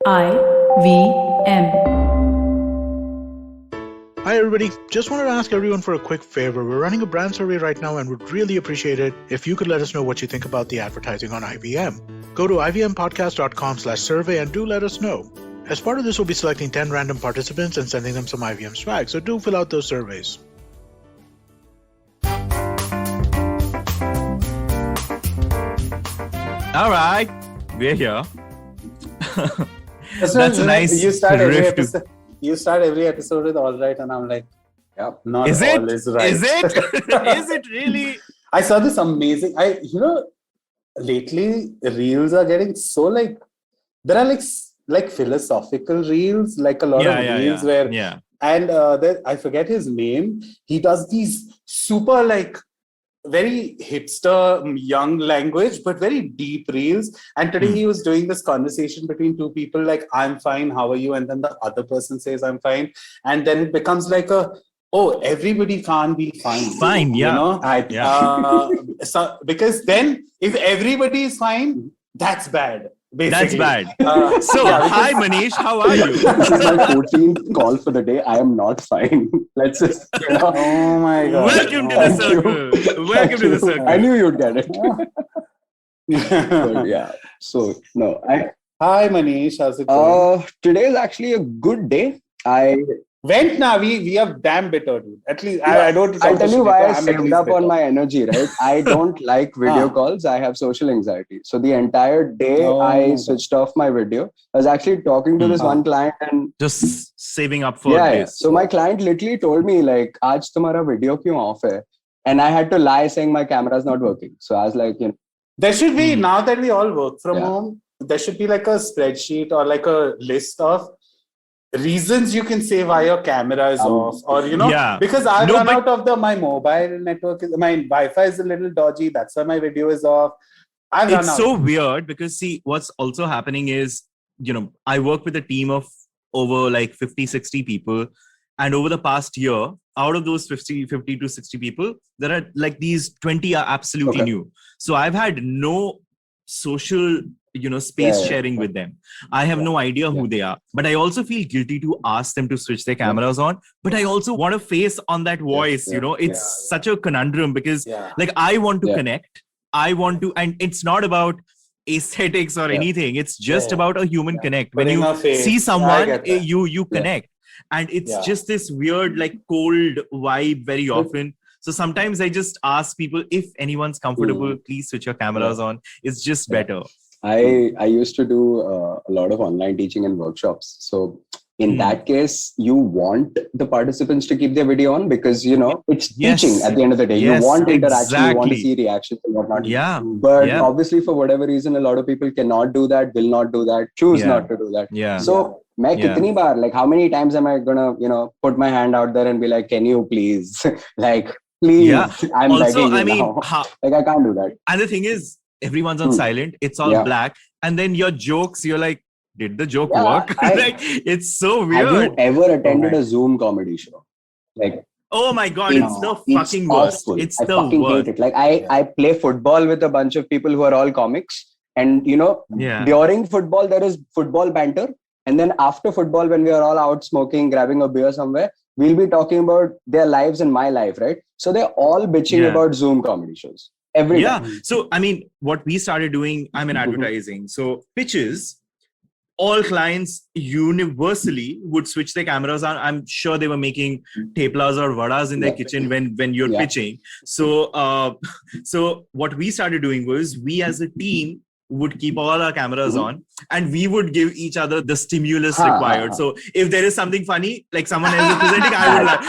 IVM. Hi, everybody. Just wanted to ask everyone for a quick favor. We're running a brand survey right now and would really appreciate it if you could let us know what you think about the advertising on IVM. Go to ivmpodcast.com/survey and do let us know. As part of this, we'll be selecting 10 random participants and sending them some IVM swag, so do fill out those surveys. All right, we're here. That's a nice You start every riff to- episode. You start every episode with all right, and I'm like, yeah, not Is all it? is right. Is it? Is it really? I saw this amazing. Lately reels are getting so like there are like philosophical reels, like a lot of reels where and I forget his name. He does these super like very hipster young language but very deep reels, and today he was doing this conversation between two people like, I'm fine, how are you? And then the other person says I'm fine, and then it becomes like everybody can't be fine, yeah. You know? So because then if everybody is fine, that's bad. That's Basically. bad. Hi Manish, how are you? This is my 14th call for the day. I am not fine. Let's just, Oh my God. Welcome to the circle. Welcome to the circle. I knew you'd get it. But yeah. So, no. Hi Manish, how's it going? Today is actually a good day. Went now, we are damn bitter, dude. At least I don't. I'll tell you why I saved up on my. my energy, right? I don't like video calls. I have social anxiety. So the entire day I switched off my video. I was actually talking to this one client and just saving up for this. So my client literally told me like, "Aaj tumhara video kyun off hai?" And I had to lie saying my camera is not working. So I was like, There should be, now that we all work from home, there should be like a spreadsheet or like a list of reasons you can say why your camera is off, or because I've run out of my mobile network. My Wi-Fi is a little dodgy. That's why my video is off. It's so weird because see, what's also happening is, I work with a team of over like 50, 60 people. And over the past year, out of those 50 to 60 people, there are like these 20 are absolutely new. So I've had no social space sharing with them. I have no idea who they are, but I also feel guilty to ask them to switch their cameras on, but I also want a face on that voice. It's such a conundrum because like I want to connect, I want to, and it's not about aesthetics or anything. It's just about a human connect. When you see someone, you connect, and it's just this weird like cold vibe very often. So sometimes I just ask people, if anyone's comfortable, please switch your cameras on. It's just better. I used to do a lot of online teaching and workshops. So in that case, you want the participants to keep their video on because, it's teaching at the end of the day. You want interaction, you want to see reactions and whatnot. But obviously, for whatever reason, a lot of people cannot do that, will not do that, choose not to do that. So kitni baar, like how many times am I gonna, put my hand out there and be like, can you please, like, please, I'm also, begging you now. Like I can't do that. And the thing is, everyone's on silent. It's all black. And then your jokes, you're like, did the joke work? Like, it's so weird. Have you ever attended a Zoom comedy show? Like, oh my God, it's the fucking worst. It's I the fucking worst. hate it. Like I play football with a bunch of people who are all comics. And, during football, there is football banter. And then after football, when we are all out smoking, grabbing a beer somewhere, we'll be talking about their lives and my life, right? So they're all bitching about Zoom comedy shows. Every time. So, I mean, what we started doing, I'm in advertising. So pitches, all clients universally would switch their cameras on. I'm sure they were making teplas or vadas in their kitchen when you're pitching. So, so what we started doing was we as a team would keep all our cameras on and we would give each other the stimulus required. So if there is something funny, like someone else is presenting, I would like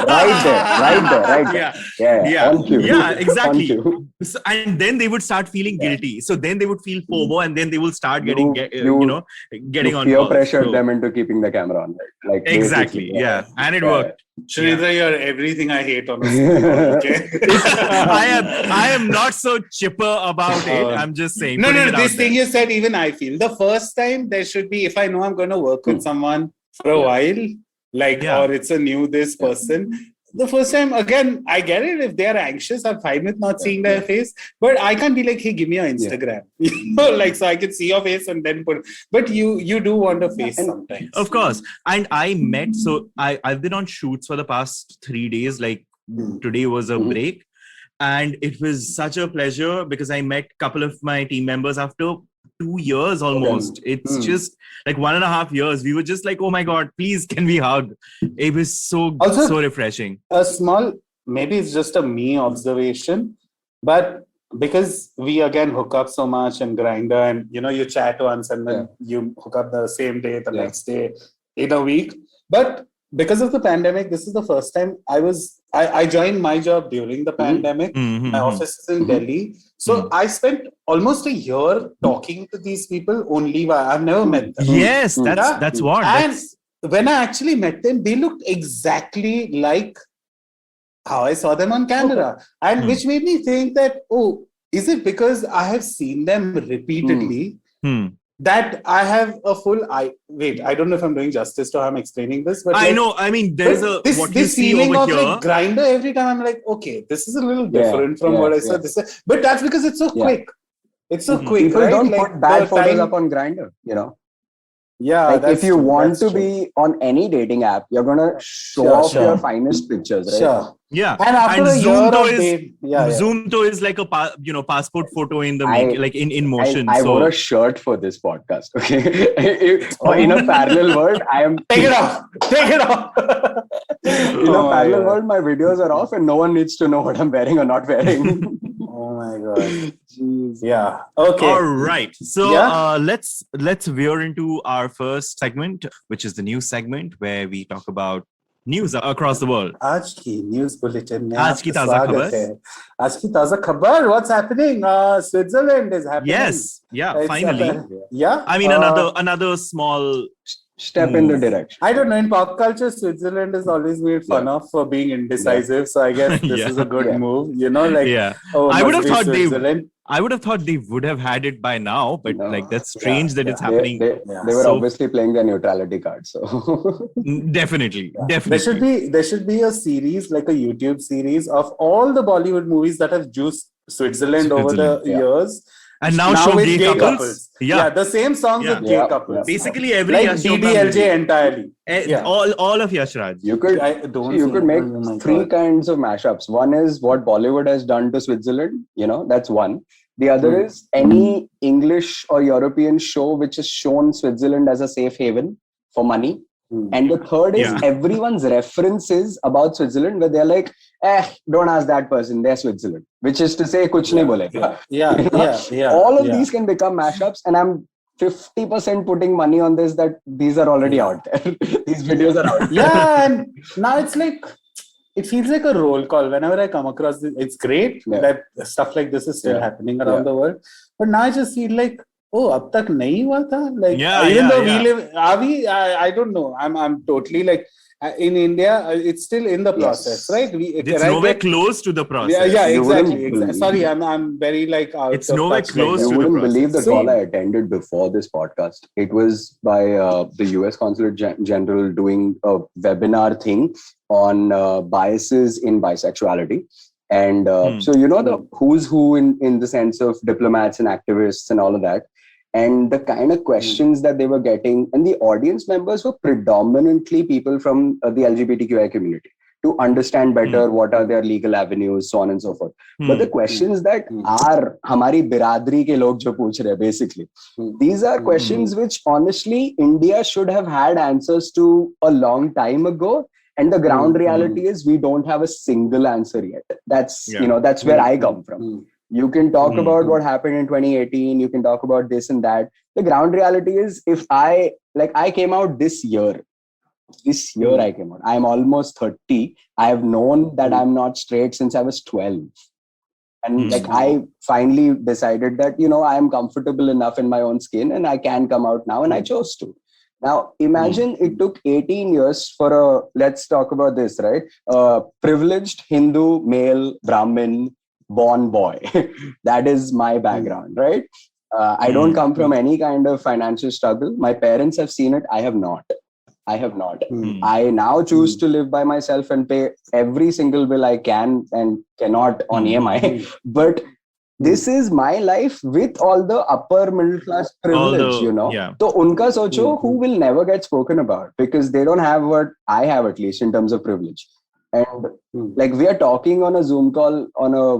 right there. Yeah, exactly. So, and then they would start feeling guilty. So then they would feel FOMO and then they will start getting getting on peer pressured them into keeping the camera on. Like exactly. And it worked. Sridhar, you're everything I hate on okay? I am not so chipper about it. I'm just saying. No, this thing you said, even I feel. The first time there should be, if I know I'm going to work with someone for a while, like, or it's a new person, the first time, again, I get it. If they're anxious, I'm fine with not seeing their face. But I can't be like, hey, give me your Instagram. You know, like, so I can see your face and then put. But you do want a face sometimes. Of course. And I met, so I've been on shoots for the past 3 days. Like today was a break. And it was such a pleasure because I met a couple of my team members after 2 years almost. It's just like 1.5 years. We were just like, oh my God, please, can we hug? It was so refreshing. A small, maybe it's just a me observation, but because we again hook up so much and Grindr, and you chat once and then you hook up the same day, the next day, in a week. But because of the pandemic, this is the first time I joined my job during the pandemic. My office is in Delhi. So I spent almost a year talking to these people only. I've never met them. Yes, that's what. And when I actually met them, they looked exactly like how I saw them on camera. And which made me think that, is it because I have seen them repeatedly that I have a full wait, I don't know if I'm doing justice to how I'm explaining this, but I know. I mean, there's this feeling of like Grindr every time. I'm like, okay, this is a little different from what I saw. But that's because it's so quick. It's so quick. People right? don't put bad photos up on Grindr, Yeah, like if you want to be on any dating app, you're gonna show off your finest pictures, right? Sure. Yeah, and after a year of Zoom is like a passport photo in the in motion. I wore a shirt for this podcast. Okay, in a parallel world, I am take it off. In a parallel world, my videos are off, and no one needs to know what I'm wearing or not wearing. Oh my God. Jeez. Yeah. Okay. All right. So let's veer into our first segment, which is the news segment where we talk about news across the world. आज की news bulletin में आज की ताजा खबर. आज की ताजा खबर. What's happening? Switzerland is happening. Yes. Yeah. Finally. Yeah. I mean, another small step in the direction. I don't know. In pop culture, Switzerland is always made fun of for being indecisive. So I guess this is a good move. I would have thought they would have had it by now, but that's strange that it's happening. They were obviously playing their neutrality card. So definitely. There should be a series, like a YouTube series of all the Bollywood movies that have juiced Switzerland over the years. And now show with gay couples. Yeah, the same songs with gay couples. Basically, every like DDLJ entirely. All of Yash Raj. You could make three kinds of mashups. One is what Bollywood has done to Switzerland. That's one. The other is any English or European show which has shown Switzerland as a safe haven for money. And the third is everyone's references about Switzerland where they're like, don't ask that person, they're Switzerland. Which is to say, kuch nahi bolega. All of these can become mashups, and I'm 50% putting money on this that these are already out there. These videos are out there. Yeah, and now it's like, it feels like a roll call. Whenever I come across this, it's great that stuff like this is still happening around the world. But now I just feel like, ab tak nahi hua tha? Like, even though we live, I don't know. I'm totally like, in India, it's still in the process, right? It's nowhere close to the process. Yeah, exactly. Sorry, I'm very like out. It's nowhere close to the process. You wouldn't believe the call I attended before this podcast. It was by the US Consulate General doing a webinar thing on biases in bisexuality. And so, the who's who in the sense of diplomats and activists and all of that. And the kind of questions that they were getting, and the audience members were predominantly people from the LGBTQI community to understand better what are their legal avenues, so on and so forth. But the questions that are hamari biradri ke log jo pooch rahe, basically, these are questions which honestly India should have had answers to a long time ago. And the ground reality is we don't have a single answer yet. That's that's where I come from. You can talk about what happened in 2018. You can talk about this and that. The ground reality is, if I came out this year. This year I came out. I'm almost 30. I have known that I'm not straight since I was 12. And I finally decided that, I am comfortable enough in my own skin and I can come out now, and I chose to. Now, imagine it took 18 years for let's talk about this, right? Privileged Hindu, male, Brahmin, born boy. That is my background, right? I don't come from any kind of financial struggle. My parents have seen it. I have not. I have not. I now choose to live by myself and pay every single bill I can and cannot on EMI. But this is my life with all the upper middle class privilege, So unka socho, who will never get spoken about because they don't have what I have, at least in terms of privilege. And like we are talking on a Zoom call on a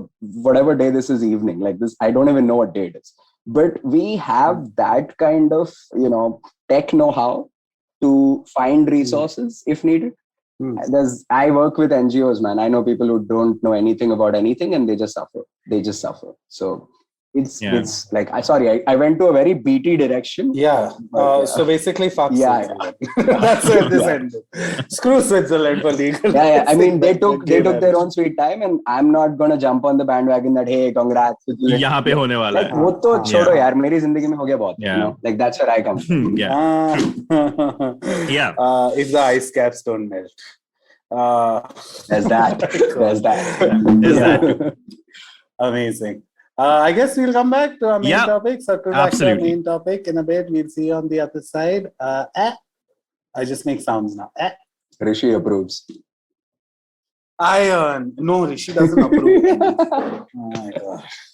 whatever day this is evening, like this, I don't even know what day it is. But we have that kind of, tech know-how to find resources if needed. I work with NGOs, man. I know people who don't know anything about anything and they just suffer. So it's like, I went to a very BT direction. So basically, fuck Switzerland. That's where this ended. Screw Switzerland for legal. I mean, they took their own sweet time, and I'm not gonna jump on the bandwagon that hey, congrats. यहाँ पे होने वाला है. वो तो छोड़ो यार, मेरी जिंदगी में हो गया बहुत. Like that's where I come from. If the ice caps don't melt. There's that. Amazing. I guess we'll come back to our main topic. Circle back to our main topic in a bit. We'll see you on the other side. I just make sounds now. Rishi approves. Iron. No, Rishi doesn't approve. Oh my gosh.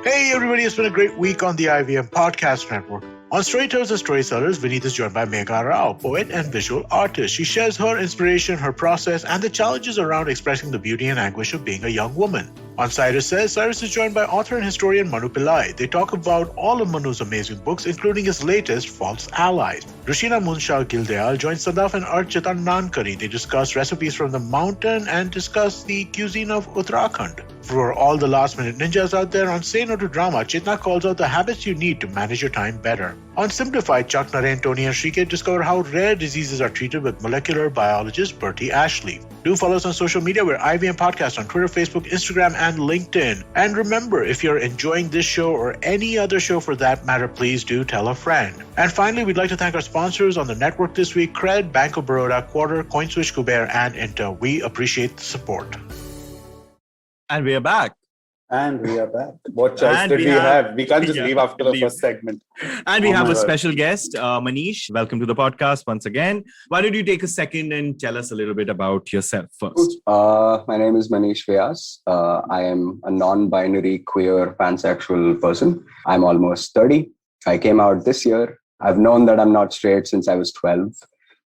Hey everybody, it's been a great week on the IVM Podcast Network. On Storytellers and Storytellers, Vineet is joined by Megha Rao, poet and visual artist. She shares her inspiration, her process, and the challenges around expressing the beauty and anguish of being a young woman. On Cyrus Says, Cyrus is joined by author and historian Manu Pillai. They talk about all of Manu's amazing books, including his latest, False Allies. Rushina Munshal Gildayal joins Sadaf and Archita Nankari. They discuss recipes from the mountain and discuss the cuisine of Uttarakhand. For all the last-minute ninjas out there, on Say No to Drama, Chitna calls out the habits you need to manage your time better. On Simplified, Chuck, Naren, Tony, and Shrike discover how rare diseases are treated with molecular biologist Bertie Ashley. Do follow us on social media. We're IVM Podcast on Twitter, Facebook, Instagram, and LinkedIn. And remember, if you're enjoying this show or any other show for that matter, please do tell a friend. And finally, we'd like to thank our sponsors on the network this week, Cred, Bank of Baroda, Quarter, CoinSwitch, Kuber, and Inter. We appreciate the support. And we are back. What choice did we have? We can't just leave after the first segment. And we have a special guest, Manish. Welcome to the podcast once again. Why don't you take a second and tell us a little bit about yourself first? My name is Manish Vyas. I am a non-binary, queer, pansexual person. I'm almost 30. I came out this year. I've known that I'm not straight since I was 12.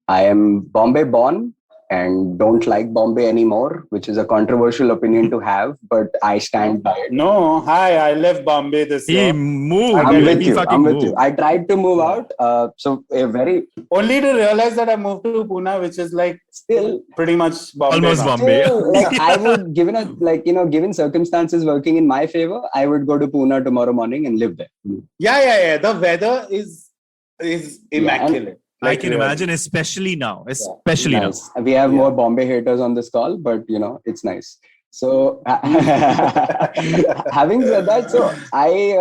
I am Bombay born and don't like Bombay anymore, which is a controversial opinion to have, but I stand by it. No, hi, I left Bombay this year. He moved. I'm with you. I tried to move out. Only to realize that I moved to Pune, which is like still pretty much Bombay. Almost Bombay. Like I would, given circumstances working in my favor, I would go to Pune tomorrow morning and live there. Yeah. The weather is immaculate. I can imagine, especially now. Now. We have more Bombay haters on this call, but it's nice. So having said that, so I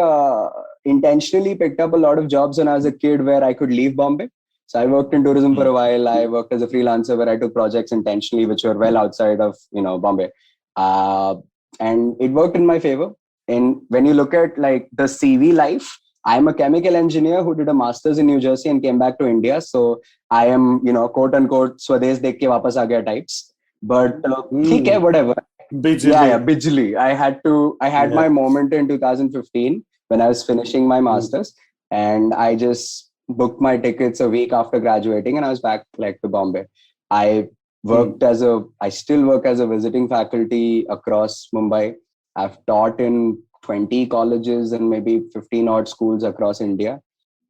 intentionally picked up a lot of jobs when I was a kid where I could leave Bombay. So I worked in tourism for a while. I worked as a freelancer where I took projects intentionally, which were well outside of, Bombay. And it worked in my favor. And when you look at like the CV life, I'm a chemical engineer who did a master's in New Jersey and came back to India. So I am, quote unquote, Swadesh dekh ke wapas aa gaya types. But theek hai, whatever. Bijli. I had my moment in 2015 when I was finishing my master's, and I just booked my tickets a week after graduating, and I was back to Bombay. I still work as a visiting faculty across Mumbai. I've taught in 20 colleges and maybe 15 odd schools across India.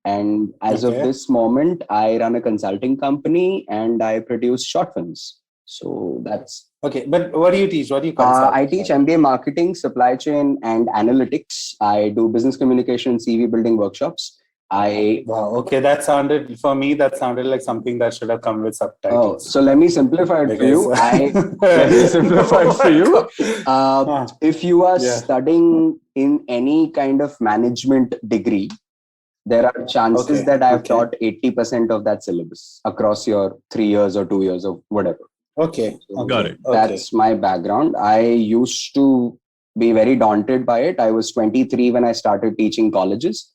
And as of this moment, I run a consulting company and I produce short films. So that's... Okay, but what do you teach? What do you consult? I teach MBA marketing, supply chain and analytics. I do business communication, CV building workshops. Wow, okay, that sounded like something that should have come with subtitles. Oh, so let me simplify it for you. If you are studying in any kind of management degree, there are chances that I have taught 80% of that syllabus across your 3 years or 2 years or whatever. Okay. Got it. That's my background. I used to be very daunted by it. I was 23 when I started teaching colleges.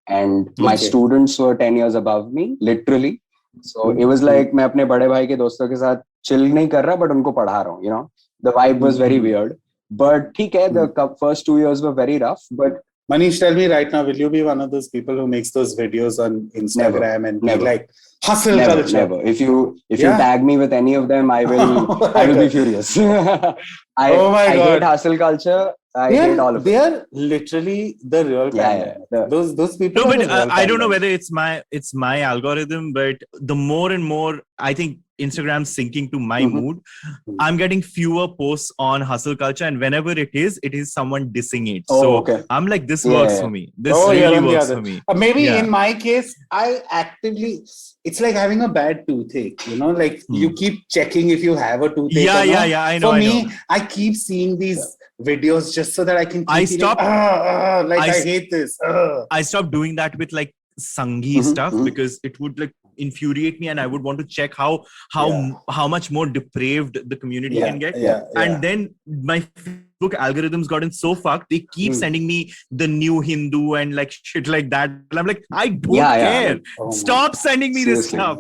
And my students were 10 years above me, literally. So it was like मैं अपने बड़े भाई के दोस्तों के साथ chill नहीं कर रहा, but उनको पढ़ा रहा हूँ. You know, the vibe was very weird. But ठीक है, the first 2 years were very rough. But Manish, tell me right now, will you be one of those people who makes those videos on Instagram and be like hustle culture? Never. If you tag me with any of them, I will be furious. I hate hustle culture. I hate all of it. They are literally the real kind. Those people. No, but I don't know whether it's my algorithm, but the more and more I think Instagram's syncing to my mood, I'm getting fewer posts on hustle culture, and whenever it is someone dissing it. I'm like, this works for me. This really works for me. Maybe in my case, I actively. It's like having a bad toothache, you know, like you keep checking if you have a toothache. Yeah, I know. For me, I keep seeing these videos just so that I can keep I hate this. I stopped doing that with like Sanghi stuff because it would like infuriate me, and I would want to check how much more depraved the community can get. And then my Facebook algorithms gotten so fucked, they keep sending me the new Hindu and like shit like that. And I'm like, I don't care. Stop sending me this stuff.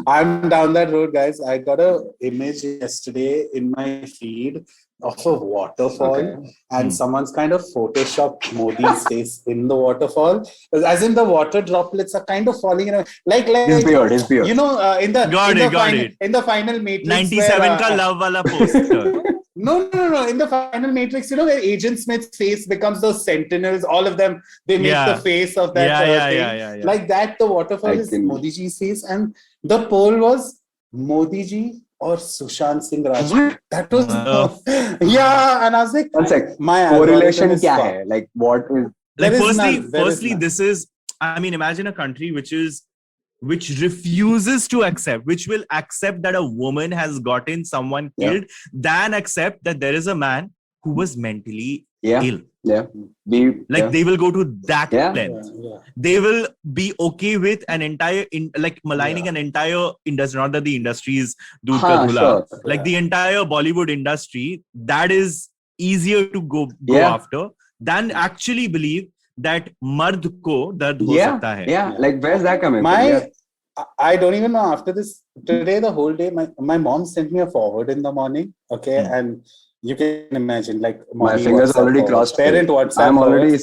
I'm down that road, guys. I got a image yesterday in my feed of a waterfall, and someone's kind of photoshopped Modi's face in the waterfall, as in the water droplets are kind of falling in like his beard. You know, in the final Matrix 97 ka love wala poster. No. In the final Matrix, you know, where Agent Smith's face becomes those sentinels, all of them, they make the face of that thing. Like that, the waterfall is Modi ji's face, and the poll was Modi ji or Sushant Singh Rajput. That was and I was like, one sec. My correlation kya hai? Like what is like firstly this is, I mean, imagine a country which refuses to accept, which will accept that a woman has gotten someone killed, than accept that there is a man who was mentally ill. They will go to that length. They will be okay with an entire maligning an entire industry. Not that the industry is doodh ka dhula. Like the entire Bollywood industry, that is easier to go after than actually believe that mard ko dard ho sakta hai. Like where's that coming from? I don't even know. After this today, the whole day, my mom sent me a forward in the morning. And you can imagine, like, my fingers already crossed. Parent WhatsApp. I'm already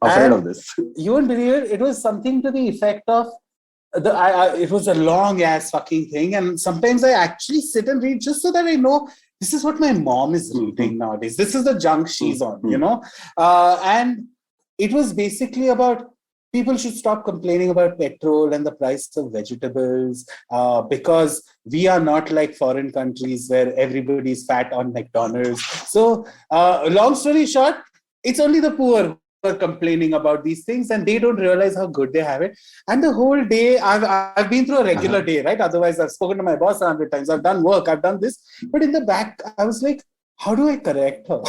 afraid of this. You won't believe it. It was something to the effect of it was a long ass fucking thing, and sometimes I actually sit and read just so that I know this is what my mom is reading nowadays. This is the junk she's on, you know. And it was basically about people should stop complaining about petrol and the price of vegetables because we are not like foreign countries where everybody's fat on McDonald's. So long story short, it's only the poor who are complaining about these things, and they don't realize how good they have it. And the whole day, I've been through a regular day, right? Otherwise, I've spoken to my boss 100 times. I've done work. I've done this. But in the back, I was like, how do I correct her?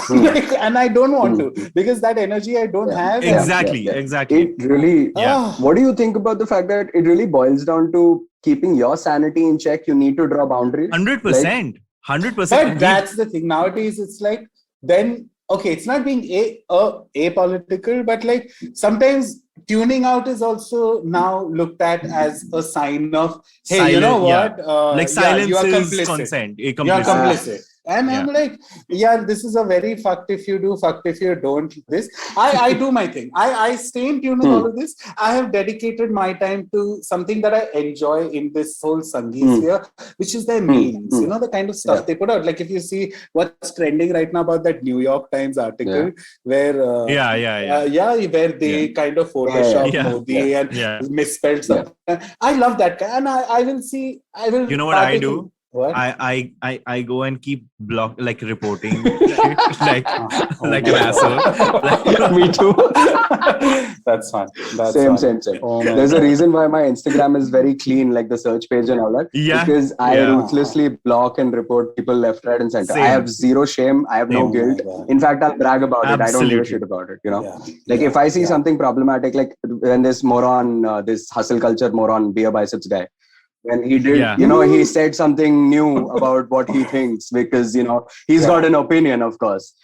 And I don't want to, because that energy I don't have. Exactly. It really, what do you think about the fact that it really boils down to keeping your sanity in check? You need to draw boundaries. 100%. 100%. But that's the thing. Nowadays, it's like, then, okay, it's not being apolitical, but like sometimes tuning out is also now looked at as a sign of, hey, you know what? Like silence you are is consent. You are complicit. And I'm like, this is a very fucked if you do, fucked if you don't. This I do my thing. I stay in tune with all of this. I have dedicated my time to something that I enjoy in this whole Sangeet sphere, which is their memes. You know, the kind of stuff they put out. Like if you see what's trending right now about that New York Times article where where they kind of Photoshop Modi and misspelled something. I love that guy, and I will. You know what I do? What? I go and keep reporting like an asshole. Me too. That's fine. Same. Oh, there's a reason why my Instagram is very clean, like the search page and all that. Because I ruthlessly block and report people left, right, and center. I have zero shame. I have no guilt. In fact, I'll brag about it. I don't give a shit about it. You know, if I see something problematic, like when this moron, this hustle culture moron, beer biceps guy. When he did, he said something new about what he thinks because, he's got an opinion, of course.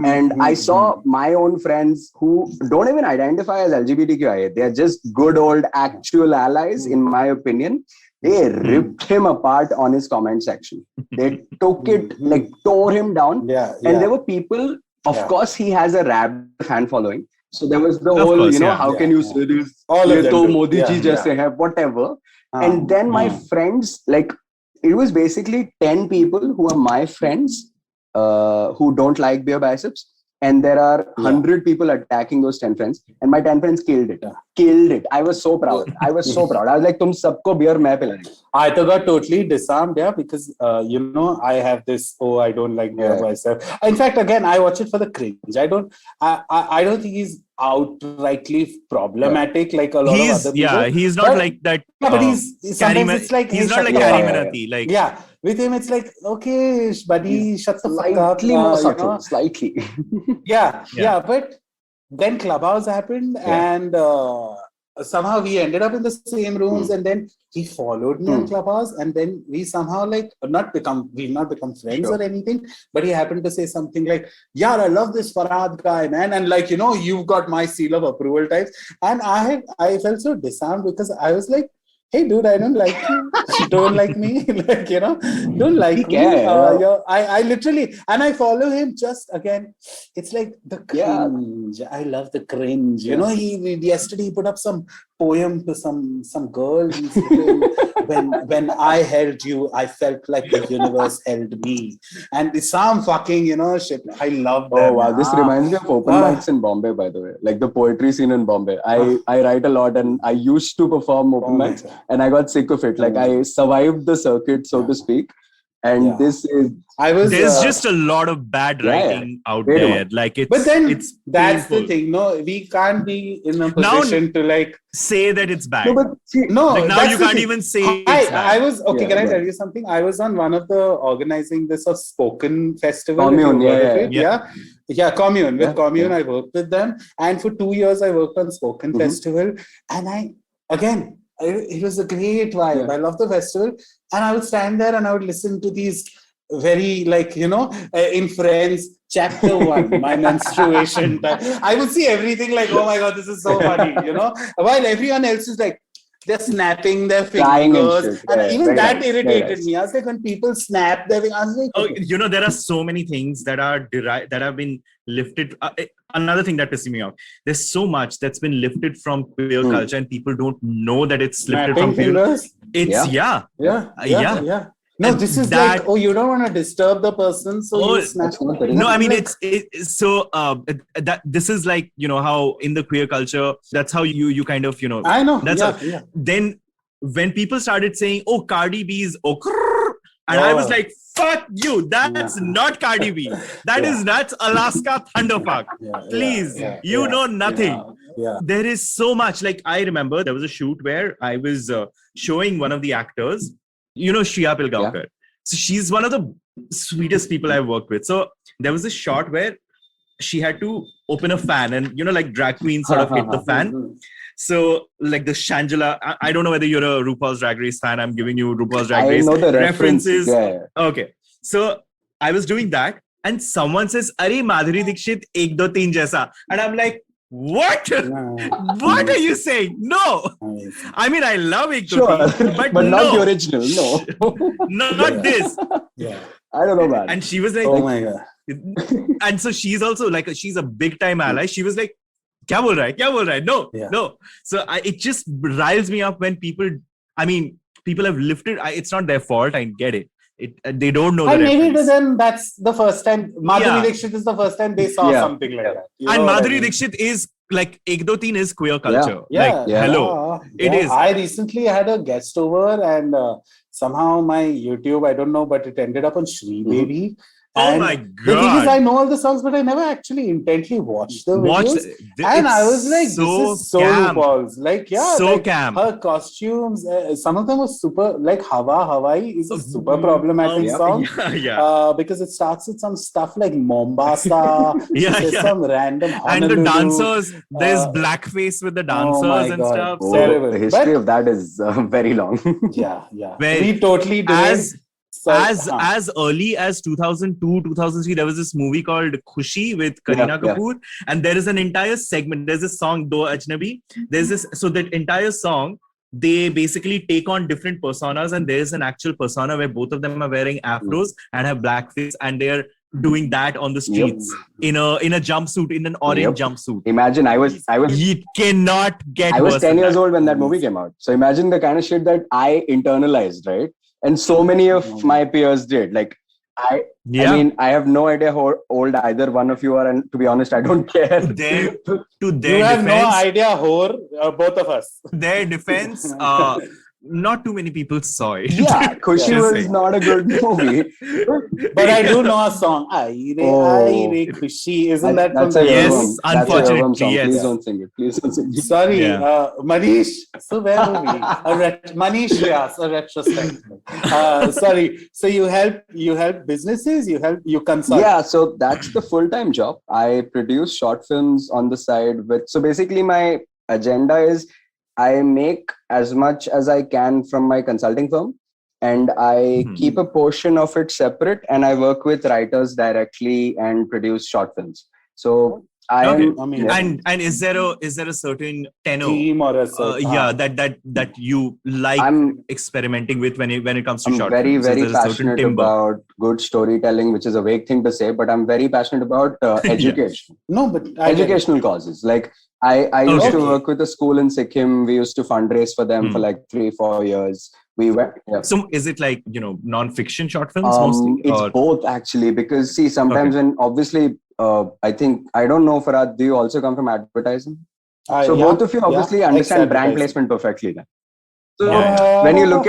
And I saw my own friends who don't even identify as LGBTQIA. They are just good old actual allies, in my opinion. They ripped him apart on his comment section. They took it, like tore him down. And there were people, of course, he has a rabid fan following. So there was the whole, how can you say this? All of them Modi ji jaise hai, whatever. And then my friends, like, it was basically 10 people who are my friends who don't like bare biceps. And there are 100 people attacking those 10 friends. And my 10 friends killed it. Killed it. I was so proud. I was like, tum sabko beer main pilayega. I got totally disarmed, because, I have this, I don't like beer bicep. In fact, again, I watch it for the cringe. I don't think he's outrightly problematic like a lot of other people. Yeah, he's not like that. Yeah, but sometimes it's like... He's not like Carrie Minati. Like, yeah. With him, it's like, okay, buddy, shut the fuck up. Slightly more subtle, slightly. Yeah. But then Clubhouse happened and somehow we ended up in the same rooms and then he followed me on Clubhouse and then we somehow we've not become friends or anything, but he happened to say something like, yeah, I love this Farhad guy, man. And like, you've got my seal of approval types. And I felt so disarmed because I was like, hey dude, I don't like you. Don't like me. Like, don't like me. I literally, and I follow him just again. It's like the cringe. I love the cringe. He yesterday he put up some poem to some girl. When I held you, I felt like the universe held me. And some fucking, shit. I love that. Oh, wow. This reminds me of open mics in Bombay, by the way. Like the poetry scene in Bombay. I write a lot and I used to perform open mics and I got sick of it. Like I survived the circuit, so to speak. And this is... There's just a lot of bad writing out there. Like but then that's painful. The thing. No, we can't be in a position to like say that it's bad. No, but like now you can't even say it's bad. I was can I tell you something? I was on one of the organizing this of Spoken Festival. Commune, Commune. With Commune, I worked with them, and for 2 years I worked on Spoken Festival, and it was a great vibe. I love the festival, and I would stand there and I would listen to these very in Friends, chapter 1, my menstruation time. I would see everything like, oh my god, this is so funny, while everyone else is like, they're snapping their fingers. And even that irritated me. I was like, when people snap their fingers, I was like, there are so many things that are that have been lifted. Another thing that pisses me off. There's so much that's been lifted from queer culture and people don't know that it's lifted from queer. It's yeah. No, this is that, like, you don't want to disturb the person, so you snap. No, I mean, it's so that this is like, how in the queer culture, that's how you kind of, I know. That's Then when people started saying, oh, Cardi B is and I was like, fuck you, that's not Cardi B. That's Alaska Thunderfuck. Please, you know nothing. There is so much. Like, I remember there was a shoot where I was showing one of the actors, Shriya Pilgaonkar. So she's one of the sweetest people I've worked with. So there was a shot where she had to open a fan and, like drag queens sort of hit the fan. So like the Shangela, I don't know whether you're a RuPaul's Drag Race fan. I'm giving you RuPaul's Drag Race references. Okay. So I was doing that and someone says, Are Madhuri Dixit 1, 2, 3 jaisa. And I'm like, what? What are you saying? No. I mean, I love it, but not the original. No. Not this. I don't know, man. And she was like, oh my god. And so she's also like, she's a big time ally. She was like, kya bol raha hai? No. So it just riles me up when people have lifted. It's not their fault. I get it. They don't know. And maybe to them, that's the first time. Madhuri Dixit is the first time they saw something like that. And Madhuri Dixit is like 1, 2, 3 is queer culture. Hello. It is. I recently had a guest over and somehow my YouTube, I don't know, but it ended up on Shri Baby. Oh my god! The thing is, I know all the songs, but I never actually intently watched the videos. And I was like, "This is so RuPaul's." Like, cam. Her costumes. Some of them were super. Like Hawaii is a super problematic song. Because it starts with some stuff like Mombasa. Some random Honolulu. And the dancers. There's blackface with the dancers and stuff. Terrible. The history of that is very long. We totally did. as early as 2002, 2003, there was this movie called Khushi with Kareena Kapoor, and there is an entire segment. There's this song Do Ajnabi. There's this, so that entire song, they basically take on different personas, and there's an actual persona where both of them are wearing afros and have blackface, and they're doing that on the streets in a jumpsuit, in an orange jumpsuit. Imagine, I was you cannot get I was 10 years old when that movie came out. So imagine the kind of shit that I internalized, right? And so many of my peers did. Like, I mean, I have no idea how old either one of you are, and to be honest, I don't care. To their You have defense, no idea, both of us. their defense, not too many people saw it. Yeah, Khushi was not a good movie. But I do know a song. Aye Re Khushi. Isn't that from the Yes, unfortunately, yes. Please don't sing it. Please don't sing it. Sorry, Manish. So where are we? Manish Vyas, a retrospect. Sorry. So you help businesses. You consult. Yeah, so that's the full-time job. I produce short films on the side. So basically, my agenda is I make as much as I can from my consulting firm, and I keep a portion of it separate, and I work with writers directly and produce short films. So and is there a certain tenor team or a that you like experimenting with when it comes to short films? I'm very films? passionate about good storytelling, which is a vague thing to say, but I'm very passionate about education. No, but educational causes. Like I used to work with a school in Sikkim. We used to fundraise for them for like 3-4 years. We went. Yeah. So is it like, non-fiction short films mostly? It's both actually, because see, sometimes when obviously, I think, I don't know, Farhad, do you also come from advertising? So both of you obviously understand brand placement perfectly then. So when you look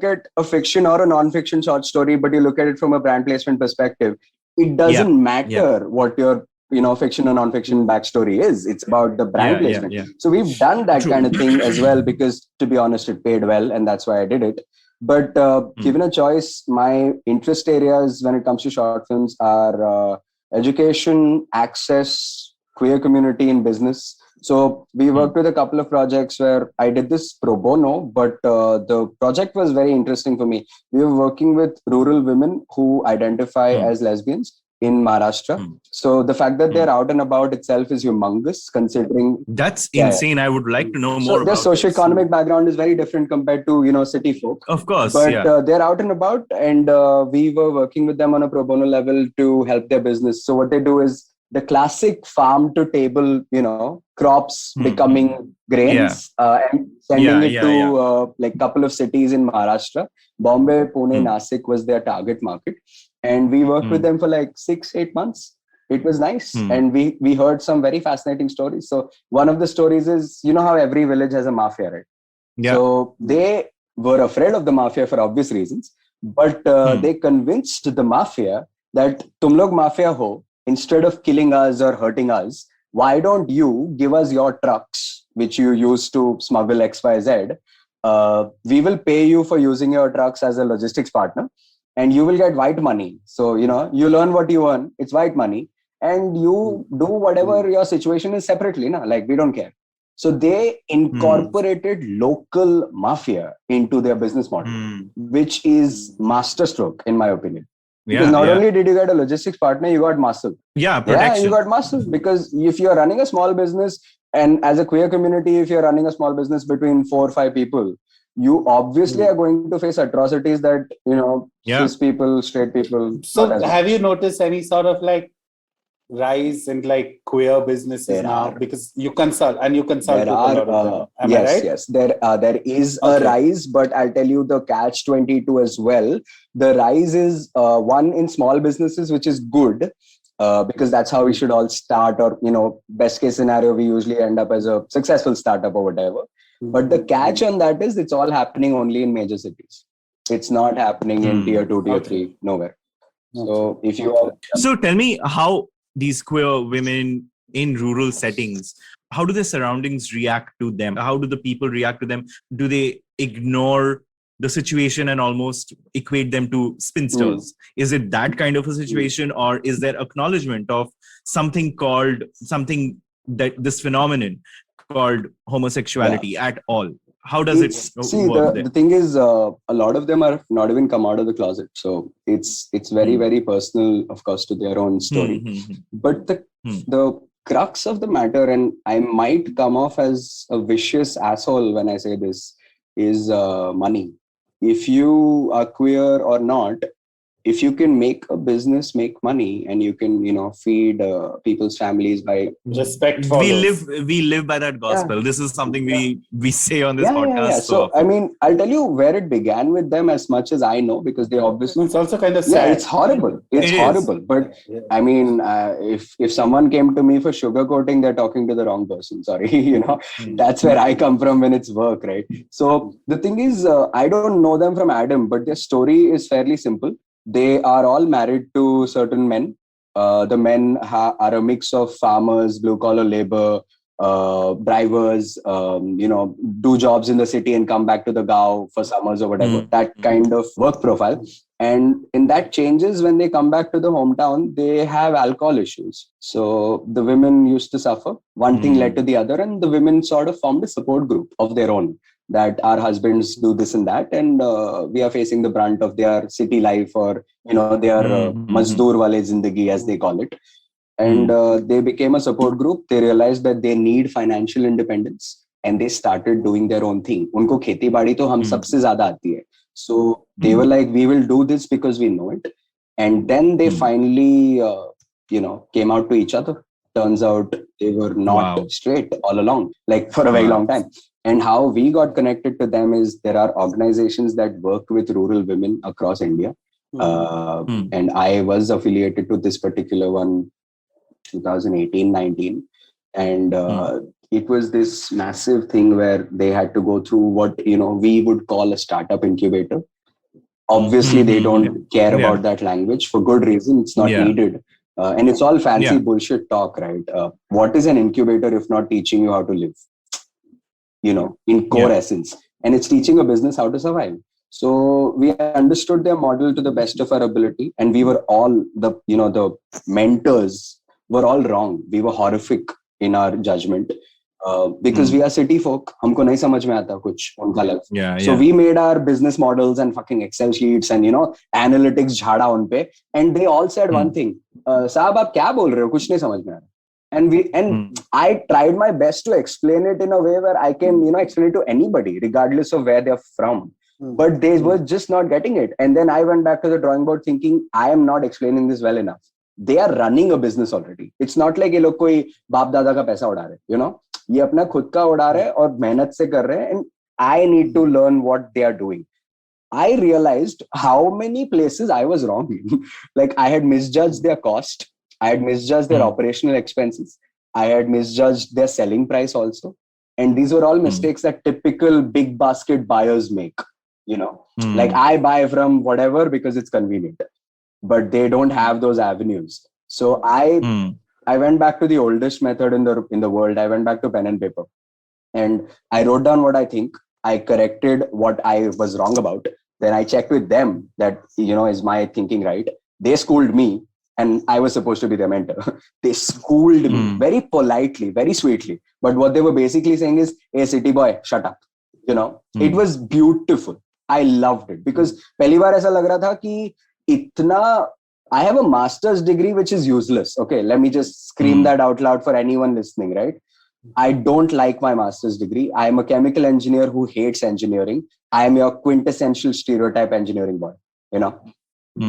at a fiction or a non-fiction short story, but you look at it from a brand placement perspective, it doesn't matter what your fiction or non-fiction backstory is. It's about the brand placement. So we've done that kind of thing as well, because to be honest, it paid well, and that's why I did it. But given a choice, my interest areas when it comes to short films are education, access, queer community in business. So we worked with a couple of projects where I did this pro bono, but the project was very interesting for me. We were working with rural women who identify as lesbians in Maharashtra. So the fact that they're out and about itself is humongous, considering that's insane. I would like to know more. So their socioeconomic background is very different compared to city folk. Of course, but they're out and about, and we were working with them on a pro bono level to help their business. So what they do is the classic farm to table, crops becoming grains and sending it to like a couple of cities in Maharashtra. Bombay, Pune, Nasik was their target market. And we worked with them for like 6-8 months. It was nice. And we heard some very fascinating stories. So one of the stories is, how every village has a mafia, right? Yeah. So they were afraid of the mafia for obvious reasons. But they convinced the mafia that tum log mafia ho, instead of killing us or hurting us, why don't you give us your trucks, which you use to smuggle XYZ? We will pay you for using your trucks as a logistics partner. And you will get white money. So, you learn what you earn. It's white money. And you do whatever your situation is separately. Like, we don't care. So they incorporated local mafia into their business model, which is masterstroke, in my opinion. Because not only did you get a logistics partner, you got muscle. Yeah, protection. You got muscle. Because if you're running a small business, and as a queer community, if you're running a small business between 4 or 5 people, you obviously are going to face atrocities that, cis people, straight people. So have you noticed any sort of like rise in like queer businesses now? Because you consult with a lot of them. Am I right? Yes. There is a rise, but I'll tell you the catch-22 as well. The rise is one in small businesses, which is good. Because that's how we should all start, or best case scenario, we usually end up as a successful startup or whatever. But the catch on that is it's all happening only in major cities. It's not happening in tier 2, tier 3, nowhere. So if you are... So tell me how these queer women in rural settings, how do their surroundings react to them? How do the people react to them? Do they ignore the situation and almost equate them to spinsters? Is it that kind of a situation, or is there acknowledgement of something that this phenomenon called homosexuality at all? how does it work the thing is, a lot of them are not even come out of the closet, so it's very very personal, of course, to their own story. But the crux of the matter, and I might come off as a vicious asshole when I say this, is money. If you are queer or not, if you can make a business make money, and you can, feed people's families by respect, we live by that gospel. This is something we say on this podcast. So I mean, I'll tell you where it began with them, as much as I know, because they obviously, it's also kind of sad. It's horrible. It's horrible. But I mean, if someone came to me for sugarcoating, they're talking to the wrong person. Sorry, that's where I come from when it's work, right? So the thing is, I don't know them from Adam, but their story is fairly simple. They are all married to certain men. The men are a mix of farmers, blue-collar labor, drivers, do jobs in the city and come back to the Gao for summers or whatever. That kind of work profile. And in that changes when they come back to the hometown, they have alcohol issues. So the women used to suffer. One thing led to the other, and the women sort of formed a support group of their own, that our husbands do this and that, and we are facing the brunt of their city life, or their mazdoor wale zindagi, as they call it. And they became a support group. They realized that they need financial independence, and they started doing their own thing. Unko kheti badi to hum sabse zyada aati hai. So they were like, we will do this because we know it. And then they finally came out to each other. Turns out they were not straight all along, like for a very long time. And how we got connected to them is, there are organizations that work with rural women across India. And I was affiliated to this particular one 2018-19. And it was this massive thing where they had to go through what we would call a startup incubator. Obviously, they don't care about that language for good reason. It's not needed. And it's all fancy bullshit talk, right? What is an incubator if not teaching you how to live? In core essence. And it's teaching a business how to survive. So we understood their model to the best of our ability. And we were all, the mentors were all wrong. We were horrific in our judgment. Because we are city folk, humko nahi samajh mein aata kuch unka lag. So we made our business models and fucking Excel sheets and analytics jhada unpe, and they all said one thing, "Saab aap kya bol rahe ho? Kuch nahi samajh mein aa raha." And I tried my best to explain it in a way where I can explain it to anybody regardless of where they're from. But they were just not getting it. And then I went back to the drawing board thinking, I am not explaining this well enough. They are running a business already. It's not like ये लोग कोई बाप दादा का पैसा उड़ा रहे, ये अपना खुद का उड़ा रहे और मेहनत से कर रहे हैं, and I need to learn what they are doing. I realized how many places I was wrong in. Like, I had misjudged their cost. I had misjudged their operational expenses. I had misjudged their selling price also. And these were all mistakes that typical big basket buyers make. Like, I buy from whatever because it's convenient, but they don't have those avenues. So I went back to the oldest method in the world. I went back to pen and paper, and I wrote down what I think. I corrected what I was wrong about. Then I checked with them that, is my thinking right? They schooled me, and I was supposed to be their mentor. They schooled me very politely, very sweetly. But what they were basically saying is, "Hey, city boy, shut up." It was beautiful. I loved it because पहली बार ऐसा लग रहा था कि इतना, I have a master's degree which is useless. Okay, let me just scream that out loud for anyone listening, right? I don't like my master's degree. I am a chemical engineer who hates engineering. I am your quintessential stereotype engineering boy,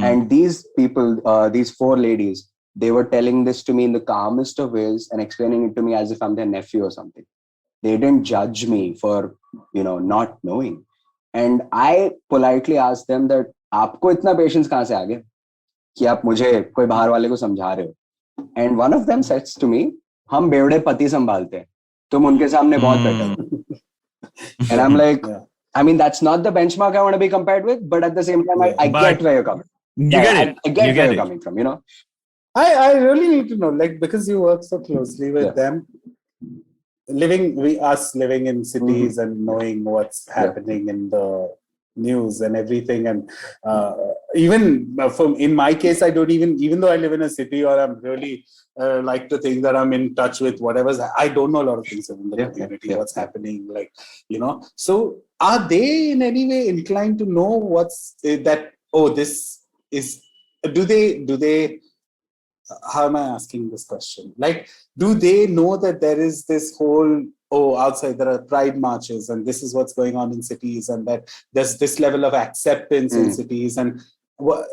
And these people, these four ladies, they were telling this to me in the calmest of ways and explaining it to me as if I'm their nephew or something. They didn't judge me for, not knowing. And I politely asked them that, आपको इतना patience कहाँ से आ गया कि आप मुझे कोई बाहर वाले को समझा रहे हो? And one of them says to me, हम बेवड़े पति संभालते हैं, तुम उनके सामने बहुत better. And I'm like, I mean, that's not the benchmark I want to be compared with, but at the same time, I get where you're coming. You get it. I get where you're coming from, I really need to know, like, because you work so closely with them, living in cities and knowing what's happening in the news and everything, and even in my case, I don't even though I live in a city or I'm really like to think that I'm in touch with whatever's, I don't know a lot of things in the community, what's happening, like, so are they in any way inclined to know what's that, this is, do they, how am I asking this question? Like, do they know that there is this whole, outside there are pride marches and this is what's going on in cities and that there's this level of acceptance in cities, and how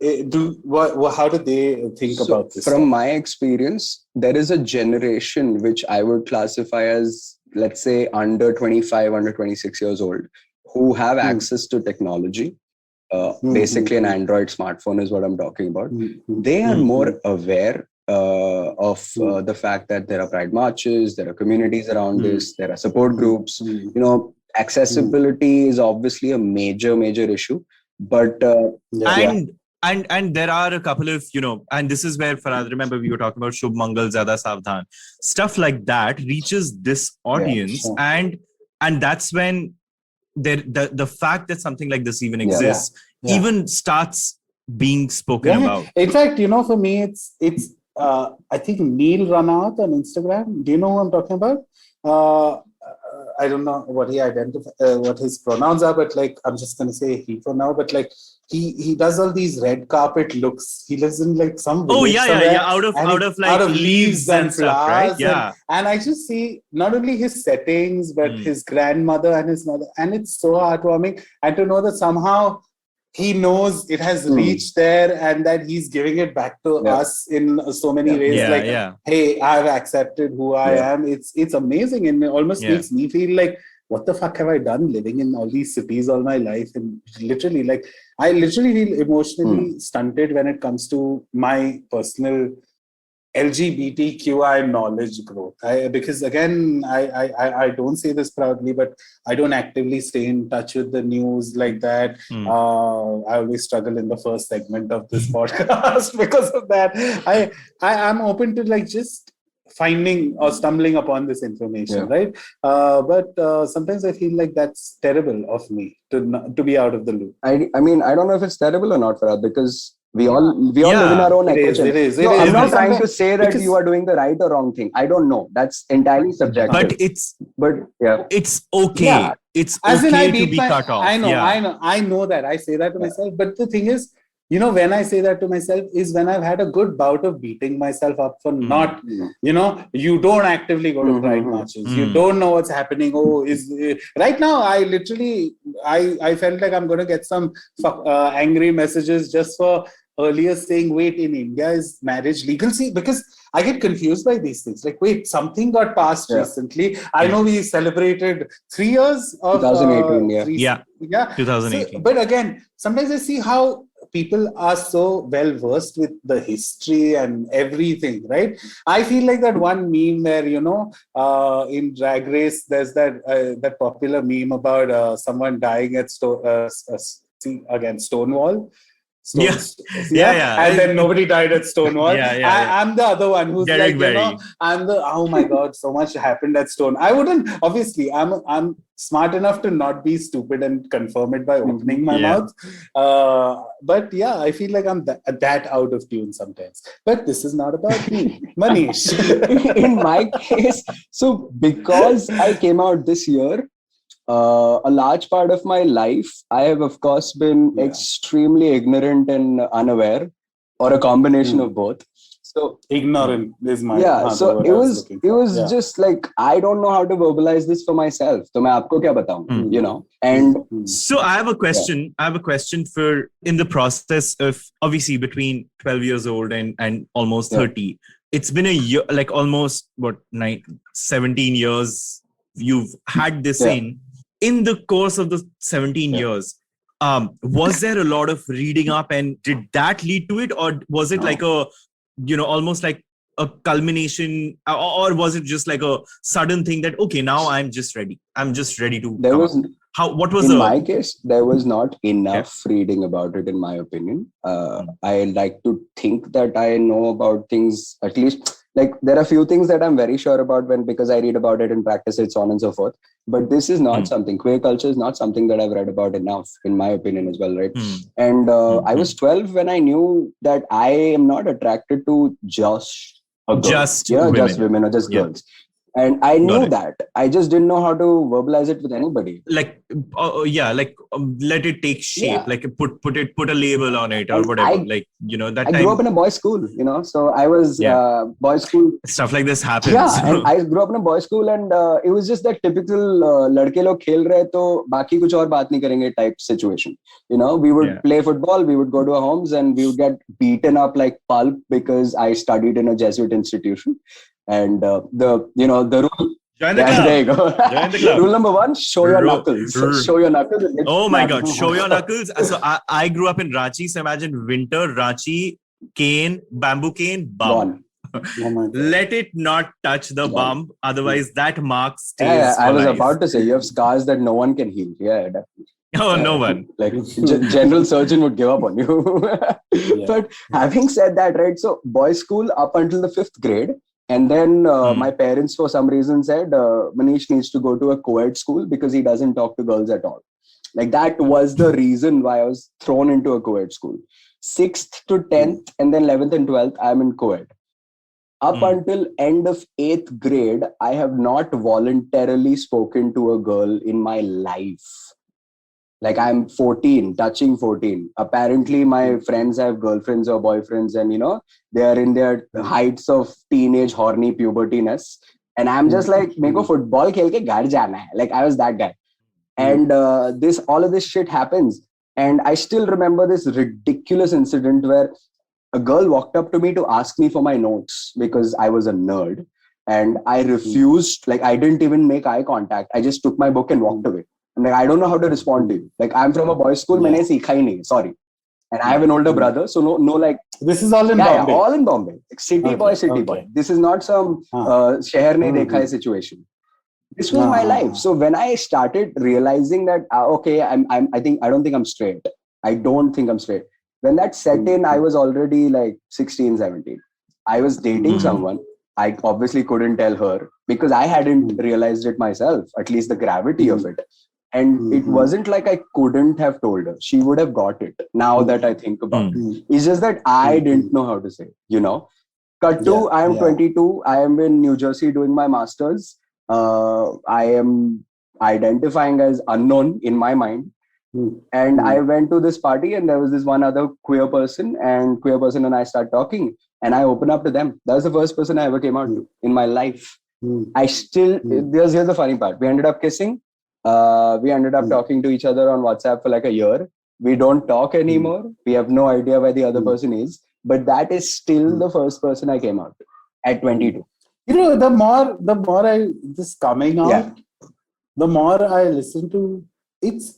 do they think about this? From my experience, there is a generation which I would classify as, let's say, under 25, under 26 years old, who have access to technology. Basically an Android smartphone is what I'm talking about. They are more aware of the fact that there are pride marches, there are communities around this, there are support groups. Accessibility is obviously a major issue, but and there are a couple of, and this is where, Farhad, remember we were talking about Shubh Mangal, Zyada Savdhan, stuff like that reaches this audience, and that's when the fact that something like this even exists even starts being spoken about. In fact, for me, it's I think Neil Ranat on Instagram. Do you know who I'm talking about? I don't know what he what his pronouns are, but like, I'm just going to say he for now, but like, he does all these red carpet looks. He lives in like some village out of leaves and stuff, right? Yeah. And I just see not only his settings, but his grandmother and his mother, and it's so heartwarming. And to know that somehow he knows it has reached there and that he's giving it back to us in so many ways. Hey, I've accepted who I am. It's amazing, and it almost makes me feel like, what the fuck have I done living in all these cities all my life? And literally, like, I literally feel emotionally stunted when it comes to my personal LGBTQI knowledge growth. Because again, I don't say this proudly, but I don't actively stay in touch with the news like that. I always struggle in the first segment of this podcast because of that. I'm open to like just finding or stumbling upon this information, right? But sometimes I feel like that's terrible of me to be out of the loop. I mean, I don't know if it's terrible or not, Farhad, because we all live in our own echo chamber. I'm not trying to say that you are doing the right or wrong thing. I don't know. That's entirely subjective. But it's okay. Yeah. It's okay to be cut off. I know that. I say that to myself. But the thing is, when I say that to myself is when I've had a good bout of beating myself up for not, you don't actively go to pride marches. You don't know what's happening. Right now, I felt like I'm going to get some angry messages just for earlier saying, wait, in India is marriage legal? See, because I get confused by these things. Like, wait, something got passed recently. I know we celebrated 3 years of 2018. 2018. So, but again, sometimes I see how people are so well versed with the history and everything, right? I feel like that one meme where, in Drag Race, there's that popular meme about someone dying at Stonewall. And then nobody died at Stonewall. I'm the other one who's Derek like, oh my God, so much happened at Stonewall. I wouldn't, obviously, I'm smart enough to not be stupid and confirm it by opening my mouth. But yeah, I feel like I'm that out of tune sometimes. But this is not about me. Manish. In my case, so because I came out this year, a large part of my life, I have, of course, been extremely ignorant and unaware, or a combination of both. So ignorant is my so it was just like, I don't know how to verbalize this for myself. So main aapko kya bataun, And so I have a question. I have a question for, in the process of obviously between 12 years old and almost 30. It's been a year, like almost 17 years. You've had this in the course of the 17 years, was there a lot of reading up, and did that lead to it? Or was it like a, almost like a culmination, or was it just like a sudden thing that, okay, now I'm just ready. I'm just ready to in my case, there was not enough reading about it, in my opinion. I like to think that I know about things, at least Like there are few things that I'm very sure about because I read about it and practice it, so on and so forth. But this is not something, queer culture is not something that I've read about enough, in my opinion as well, right? And I was 12 when I knew that I am not attracted to just a girl. Just women. Just women or just girls. And I knew that. I just didn't know how to verbalize it with anybody. Like, let it take shape. Yeah. Like put a label on it or whatever. I grew up in a boys' school, so I was boys' school. Stuff like this happens. Yeah, and I grew up in a boys' school, and it was just that typical "ladke log khel rahe to baki kuch aur baat nahi karenge" type situation. We would play football, we would go to our homes, and we would get beaten up like pulp because I studied in a Jesuit institution. And the rule. Join the club. There you go. Join the club. Rule number 1: show your knuckles. Show your knuckles. Oh my God! Show your knuckles. So I grew up in Ranchi. So imagine winter, Ranchi, cane, bamboo cane, bum. Let it not touch the bum, otherwise that mark stays. Yeah, I was about to say you have scars that no one can heal. Yeah, definitely. Oh, no one. Like general surgeon would give up on you. But having said that, right? So boys' school up until the 5th grade. And then my parents, for some reason, said Manish needs to go to a co-ed school because he doesn't talk to girls at all. Like that was the reason why I was thrown into a co-ed school. 6th to 10th and then 11th and 12th, I'm in co-ed. Up until end of 8th grade, I have not voluntarily spoken to a girl in my life. Like I'm 14, touching 14. Apparently, my friends have girlfriends or boyfriends, and they are in their heights of teenage horny pubertyness. And I'm just like, meko football khel ke ghar jana hai. Like I was that guy. And all of this shit happens. And I still remember this ridiculous incident where a girl walked up to me to ask me for my notes because I was a nerd. And I refused. Like I didn't even make eye contact. I just took my book and walked away. I'm like, I don't know how to respond to you. Like, I'm from a boys' school, maine seekha hi nahi, sorry. And I have an older brother, so no, like... This is all in Bombay? Yeah, all in Bombay. Like, city boy. This is not some shehar nahi dekha hai situation. This was my life. So when I started realizing that, I don't think I'm straight. I don't think I'm straight. When that set in, I was already like 16, 17. I was dating someone. I obviously couldn't tell her because I hadn't realized it myself, at least the gravity of it. And it wasn't like I couldn't have told her. She would have got it now that I think about it. It's just that I didn't know how to say, Cut to, I am 22. I am in New Jersey doing my master's. I am identifying as unknown in my mind. And I went to this party and there was this one other queer person and I start talking and I open up to them. That was the first person I ever came out to in my life. I still, here's the funny part. We ended up kissing. We ended up talking to each other on WhatsApp for like a year. We don't talk anymore. We have no idea where the other person is. But that is still the first person I came out to at 22. The more I this coming out, the more I listen to it's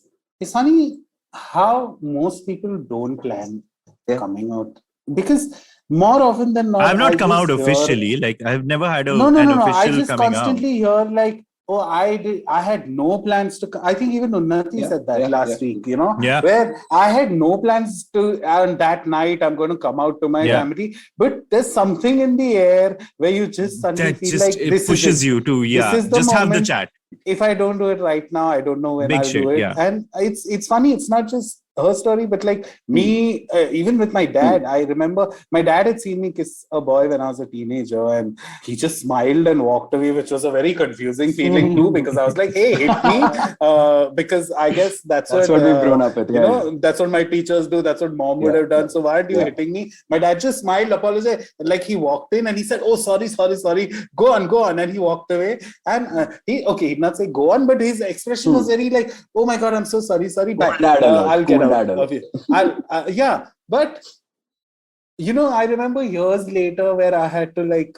funny how most people don't plan coming out, because more often than not I've not come out officially. Like I've never had an official I just coming constantly hear like, oh, I had no plans to. I think even Unnati said that last week, where I had no plans to, and that night I'm going to come out to my family. But there's something in the air where you just suddenly feel like it pushes you to, just have the chat. If I don't do it right now, I don't know when I'll do it. Yeah. And it's funny. It's not just her story, but like me, even with my dad, I remember my dad had seen me kiss a boy when I was a teenager and he just smiled and walked away, which was a very confusing feeling too, because I was like, hey, hit me. Because I guess that's what we've grown up with. That's what my teachers do. That's what mom would have done. So why aren't you hitting me? My dad just smiled, apologized. Like he walked in and he said, oh, sorry. Go on. And he walked away. And he did not say go on, but his expression was very like, oh my God, I'm so sorry. But I'll get out of it. But I remember years later where I had to like,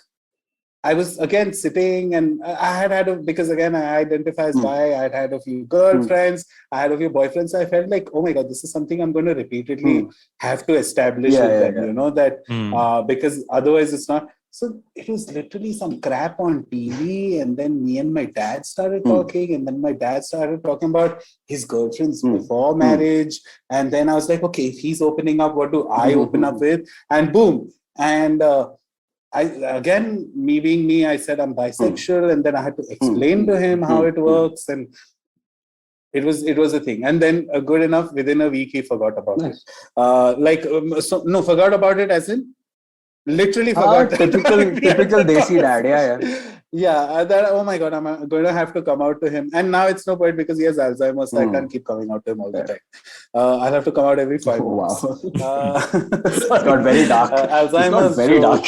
I was again sitting and I had because again I identify as bi. I had a few girlfriends, I had a few boyfriends. I felt like, oh my God, this is something I'm going to repeatedly have to establish with them, that because otherwise it's not. So it was literally some crap on TV, and then me and my dad started talking, and then my dad started talking about his girlfriends before marriage, and then I was like, okay, if he's opening up, what do I open up with? And boom, and again, me being me, I said I'm bisexual, and then I had to explain to him how it works, and it was a thing. And then good enough, within a week, he forgot about it. Forgot about it as in literally forgot. Typical Desi dad. Yeah, that, oh my God, I'm going to have to come out to him. And now it's no point because he has Alzheimer's, so I can't keep coming out to him all the time. I'll have to come out every 5 months. Wow. It's got very dark. Alzheimer's. Very dark.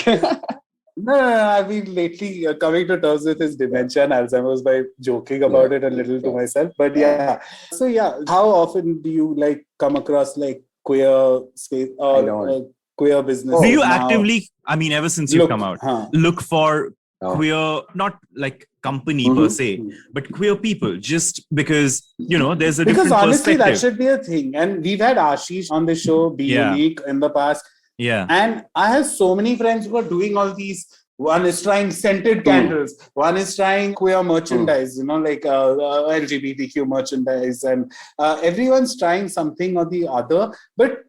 No, I've been lately coming to terms with his dementia and Alzheimer's by joking about it a little to myself. But yeah. So yeah, how often do you like come across like queer space or queer business? Do you actively, I mean, ever since you've come out, look for queer, not like company per se, but queer people, just because, you know, there's a different honestly, perspective. That should be a thing. And we've had Ashish on the show, Be Unique, in the past. Yeah. And I have so many friends who are doing all these. One is trying scented candles. One is trying queer merchandise, you know, like LGBTQ merchandise. And everyone's trying something or the other. But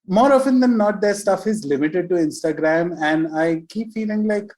more often than not, their stuff is limited to Instagram. And I keep feeling like,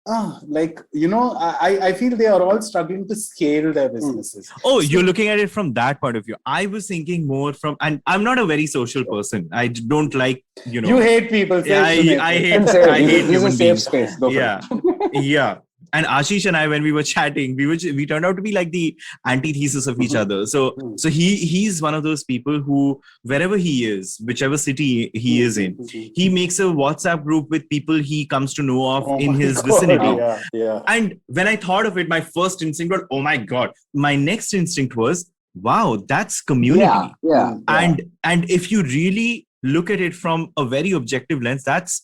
I feel they are all struggling to scale their businesses. Oh, you're looking at it from that point of view. I was thinking more from, and I'm not a very social person. I don't like, you know. You hate people. I hate human beings. Space. Yeah. And Ashish and I, when we were chatting, we turned out to be like the antithesis of each other. So he's one of those people who, wherever he is, whichever city he is in, he makes a WhatsApp group with people he comes to know of in his vicinity. Yeah. And when I thought of it, my first instinct was, oh my God. My next instinct was, wow, that's community. Yeah. And if you really look at it from a very objective lens, that's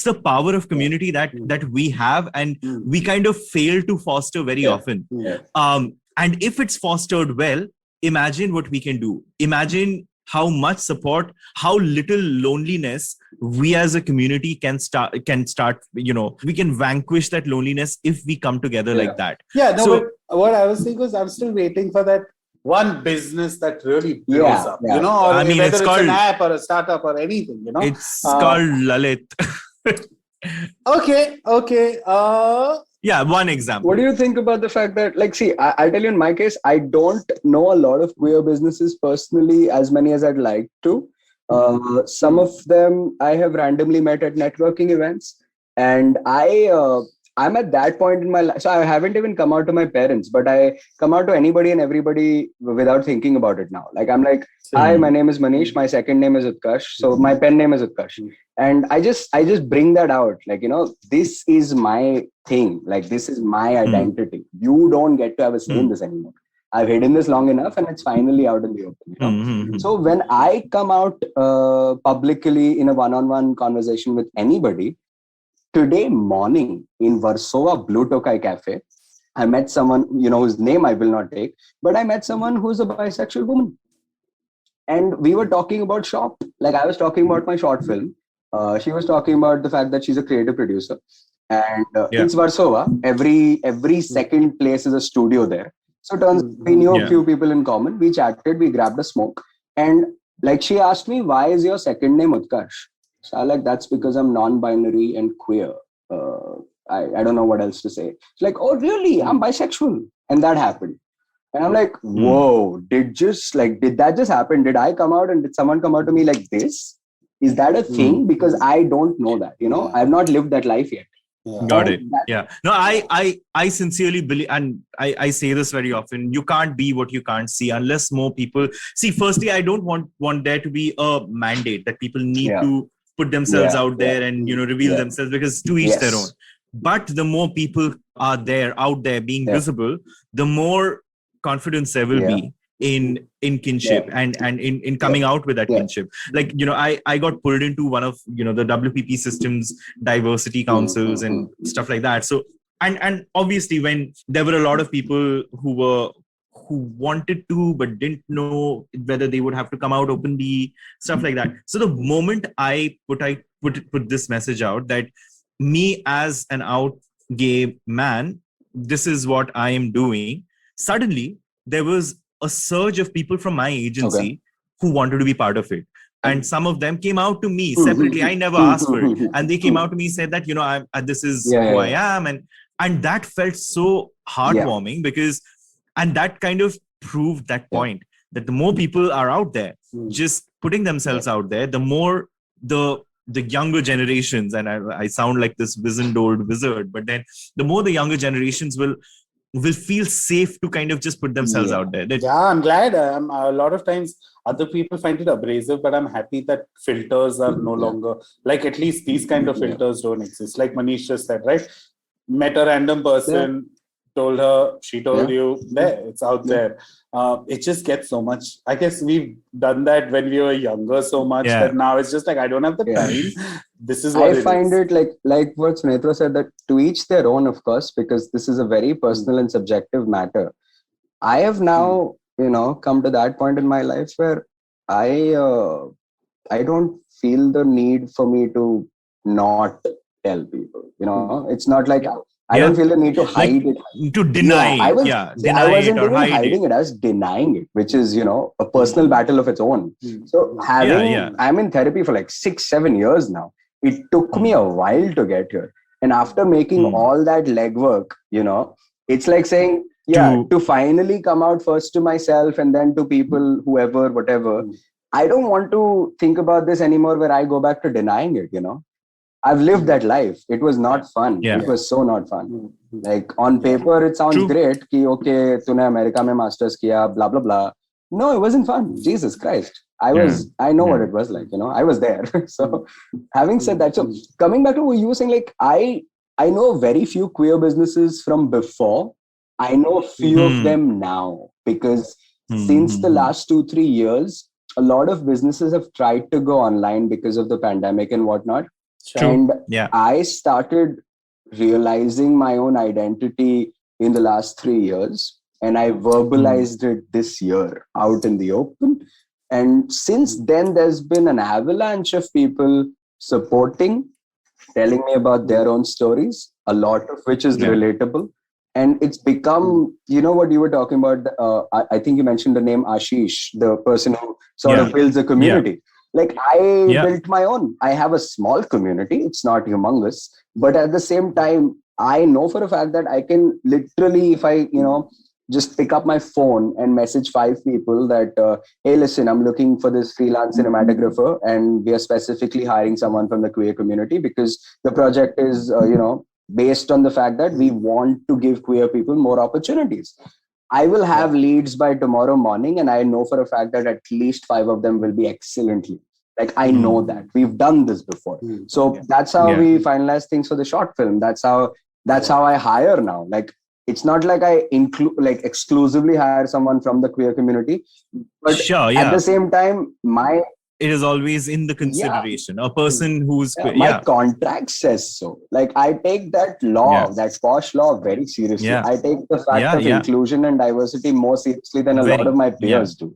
the power of community that we have, and we kind of fail to foster very often. And if it's fostered well, imagine what we can do. Imagine how much support, how little loneliness we as a community can start, you know, we can vanquish that loneliness if we come together like that. But what I was saying was, I'm still waiting for that one business that really blows up, you know, or whether it's an app or a startup or anything, you know. It's called Lalit. Okay. Yeah, one example. What do you think about the fact that, like, see, I'll tell you in my case, I don't know a lot of queer businesses personally, as many as I'd like to. Some of them I have randomly met at networking events, and I'm at that point in my life. So I haven't even come out to my parents, but I come out to anybody and everybody without thinking about it now. Like, I'm like, hi, my name is Manish. My second name is Utkarsh. So my pen name is Utkarsh. And I just bring that out. Like, you know, this is my thing. Like, this is my identity. You don't get to have a say in this anymore. I've hidden this long enough and it's finally out in the open. You know? So when I come out publicly in a one-on-one conversation with anybody, today morning in Warsaw Blue Tokai Cafe, I met someone, you know, whose name I will not take, but I met someone who's a bisexual woman. And we were talking about shop. Like, I was talking about my short film. She was talking about the fact that she's a creative producer. And it's Warsaw. Every second place is a studio there. So it turns we knew a few people in common. We chatted, we grabbed a smoke. And like, she asked me, why is your second name Utkarsh? So I like, that's because I'm non-binary and queer. I don't know what else to say. It's like, oh, really? I'm bisexual. And that happened. And I'm like, whoa, did that just happen? Did I come out and did someone come out to me like this? Is that a thing? Because I don't know that, you know, I've not lived that life yet. Got it. No, I sincerely believe, and I say this very often, you can't be what you can't see unless more people see. Firstly, I don't want there to be a mandate that people need to put themselves out there and, you know, reveal themselves, because to each their own. But the more people are out there being visible, the more confidence there will be in kinship and in coming out with that kinship. Like, you know, I got pulled into one of, you know, the WPP systems diversity councils and stuff like that. So and obviously when there were a lot of people who wanted to but didn't know whether they would have to come out openly, stuff like that. So the moment I put this message out that me as an out gay man, this is what I am doing, suddenly there was a surge of people from my agency who wanted to be part of it. and some of them came out to me separately. I never asked for it, and they came out to me, said that this is who I am, and that felt so heartwarming because, and that kind of proved that point that the more people are out there just putting themselves out there, the more the younger generations, and I sound like this wizened old wizard, but then the more the younger generations will feel safe to kind of just put themselves out there. I'm glad. A lot of times other people find it abrasive, but I'm happy that filters are no longer, like at least these kind of filters don't exist. Like Manish just said, right? Met a random person, told her, she told you, there, it's out there. It just gets so much. I guess we've done that when we were younger so much that now it's just like, I don't have the time. This is what I find it like what Sunetra said, that to each their own, of course, because this is a very personal and subjective matter. I have now, come to that point in my life where I don't feel the need for me to not tell people. It's not like I don't feel the need to hide it. To deny it. I wasn't even hiding it. I was denying it, which is, a personal battle of its own. So I'm in therapy for like 6-7 years now. It took me a while to get here. And after making all that legwork, it's like saying, to finally come out first to myself and then to people, whoever, whatever. I don't want to think about this anymore where I go back to denying it, I've lived that life. It was not fun. It was so not fun. Like on paper, it sounds great. Ki, okay, tune America mein masters kiya, blah, blah, blah. No, it wasn't fun. Jesus Christ. I know what it was like, I was there. So having said that, so coming back to what you were saying, like I know very few queer businesses from before. I know a few of them now because since the last 2-3 years, a lot of businesses have tried to go online because of the pandemic and whatnot. And I started realizing my own identity in the last 3 years, and I verbalized it this year out in the open. And since then, there's been an avalanche of people supporting, telling me about their own stories, a lot of which is relatable. And it's become, what you were talking about, I think you mentioned the name Ashish, the person who sort of builds a community. Like I built my own. I have a small community. It's not humongous, but at the same time, I know for a fact that I can literally, if I, just pick up my phone and message 5 people that, hey, listen, I'm looking for this freelance cinematographer and we are specifically hiring someone from the queer community because the project is, based on the fact that we want to give queer people more opportunities. I will have leads by tomorrow morning, and I know for a fact that at least 5 of them will be excellently. Like I know that we've done this before. So that's how we finalize things for the short film. That's how I hire now. Like it's not like I exclusively hire someone from the queer community, but at the same time, it is always in the consideration. A person who's my contract says so. Like I take that law, that posh law, very seriously. I take the fact of inclusion and diversity more seriously than a lot of my peers do.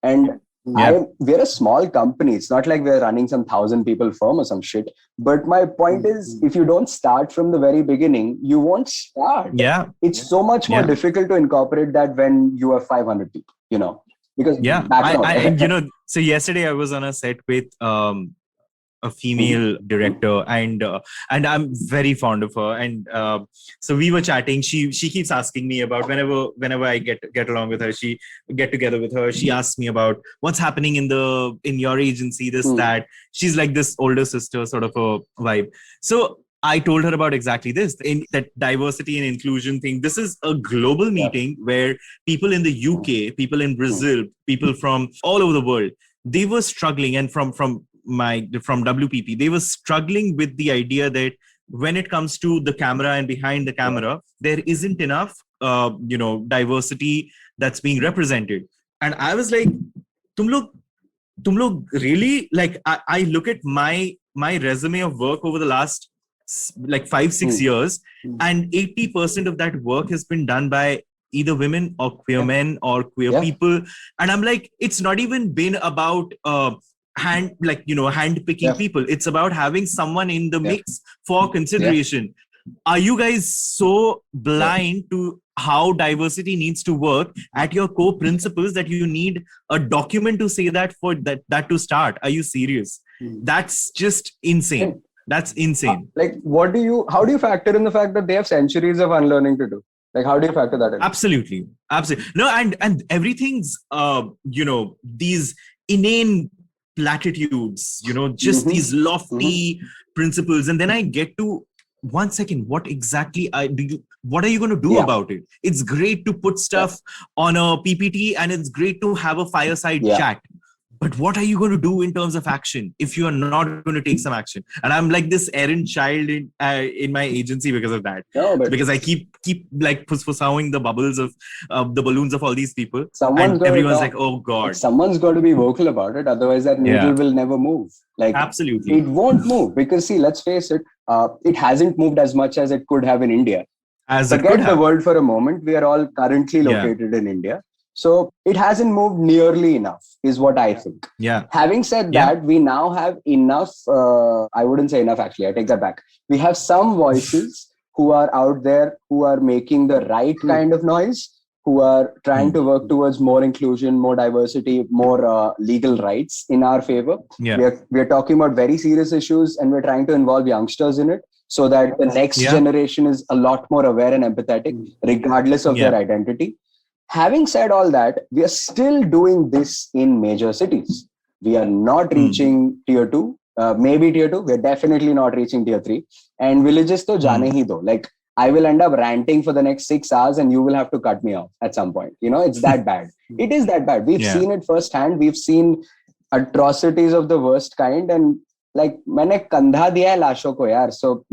And we're a small company. It's not like we're running some 1,000 people firm or some shit. But my point is, if you don't start from the very beginning, you won't start. It's so much more difficult to incorporate that when you have 500 people, because so yesterday I was on a set with a female director, and I'm very fond of her, and so we were chatting. She keeps asking me about whenever I get along with her, she get together with her, she asks me about what's happening in your agency, this that. She's like this older sister sort of a vibe. So I told her about exactly this, in that diversity and inclusion thing. This is a global meeting where people in the UK, people in Brazil, people from all over the world, they were struggling, and from WPP, they were struggling with the idea that when it comes to the camera and behind the camera, there isn't enough, diversity that's being represented. And I was like, tum log really, like, I look at my resume of work over the last like 5-6 years, and 80% of that work has been done by either women or queer men or queer people. And I'm like, it's not even been about hand picking people. It's about having someone in the mix for consideration. are you guys so blind to how diversity needs to work at your core principles that you need a document to say that for that to start? Are you serious? That's just insane. That's insane. Like, how do you factor in the fact that they have centuries of unlearning to do? Like, how do you factor that in? Absolutely. No, and everything's, these inane platitudes, just these lofty principles. And then I get to, 1 second, what exactly what are you going to do about it? It's great to put stuff on a PPT and it's great to have a fireside chat. But what are you going to do in terms of action if you are not going to take some action? And I'm like this errant child in my agency because of that. Because I keep like pursuing the bubbles of the balloons of all these people. And everyone's like, oh God. Someone's got to be vocal about it. Otherwise that needle will never move. Like, absolutely. It won't move because see, let's face it, it hasn't moved as much as it could have in India. Forget the world for a moment. We are all currently located in India. So it hasn't moved nearly enough, is what I think. Yeah. Having said that, we now have enough, I wouldn't say enough actually, I take that back. We have some voices who are out there who are making the right kind of noise, who are trying to work towards more inclusion, more diversity, more legal rights in our favor. Yeah. We are talking about very serious issues and we're trying to involve youngsters in it so that the next generation is a lot more aware and empathetic, regardless of their identity. Having said all that, we are still doing this in major cities. We are not reaching tier 2, maybe tier 2. We're definitely not reaching tier 3. And villages to jane hi do. Like, I will end up ranting for the next 6 hours and you will have to cut me off at some point. It's that bad. It is that bad. We've seen it firsthand. We've seen atrocities of the worst kind. And like, maine kandha diya hai laashon ko yaar. So,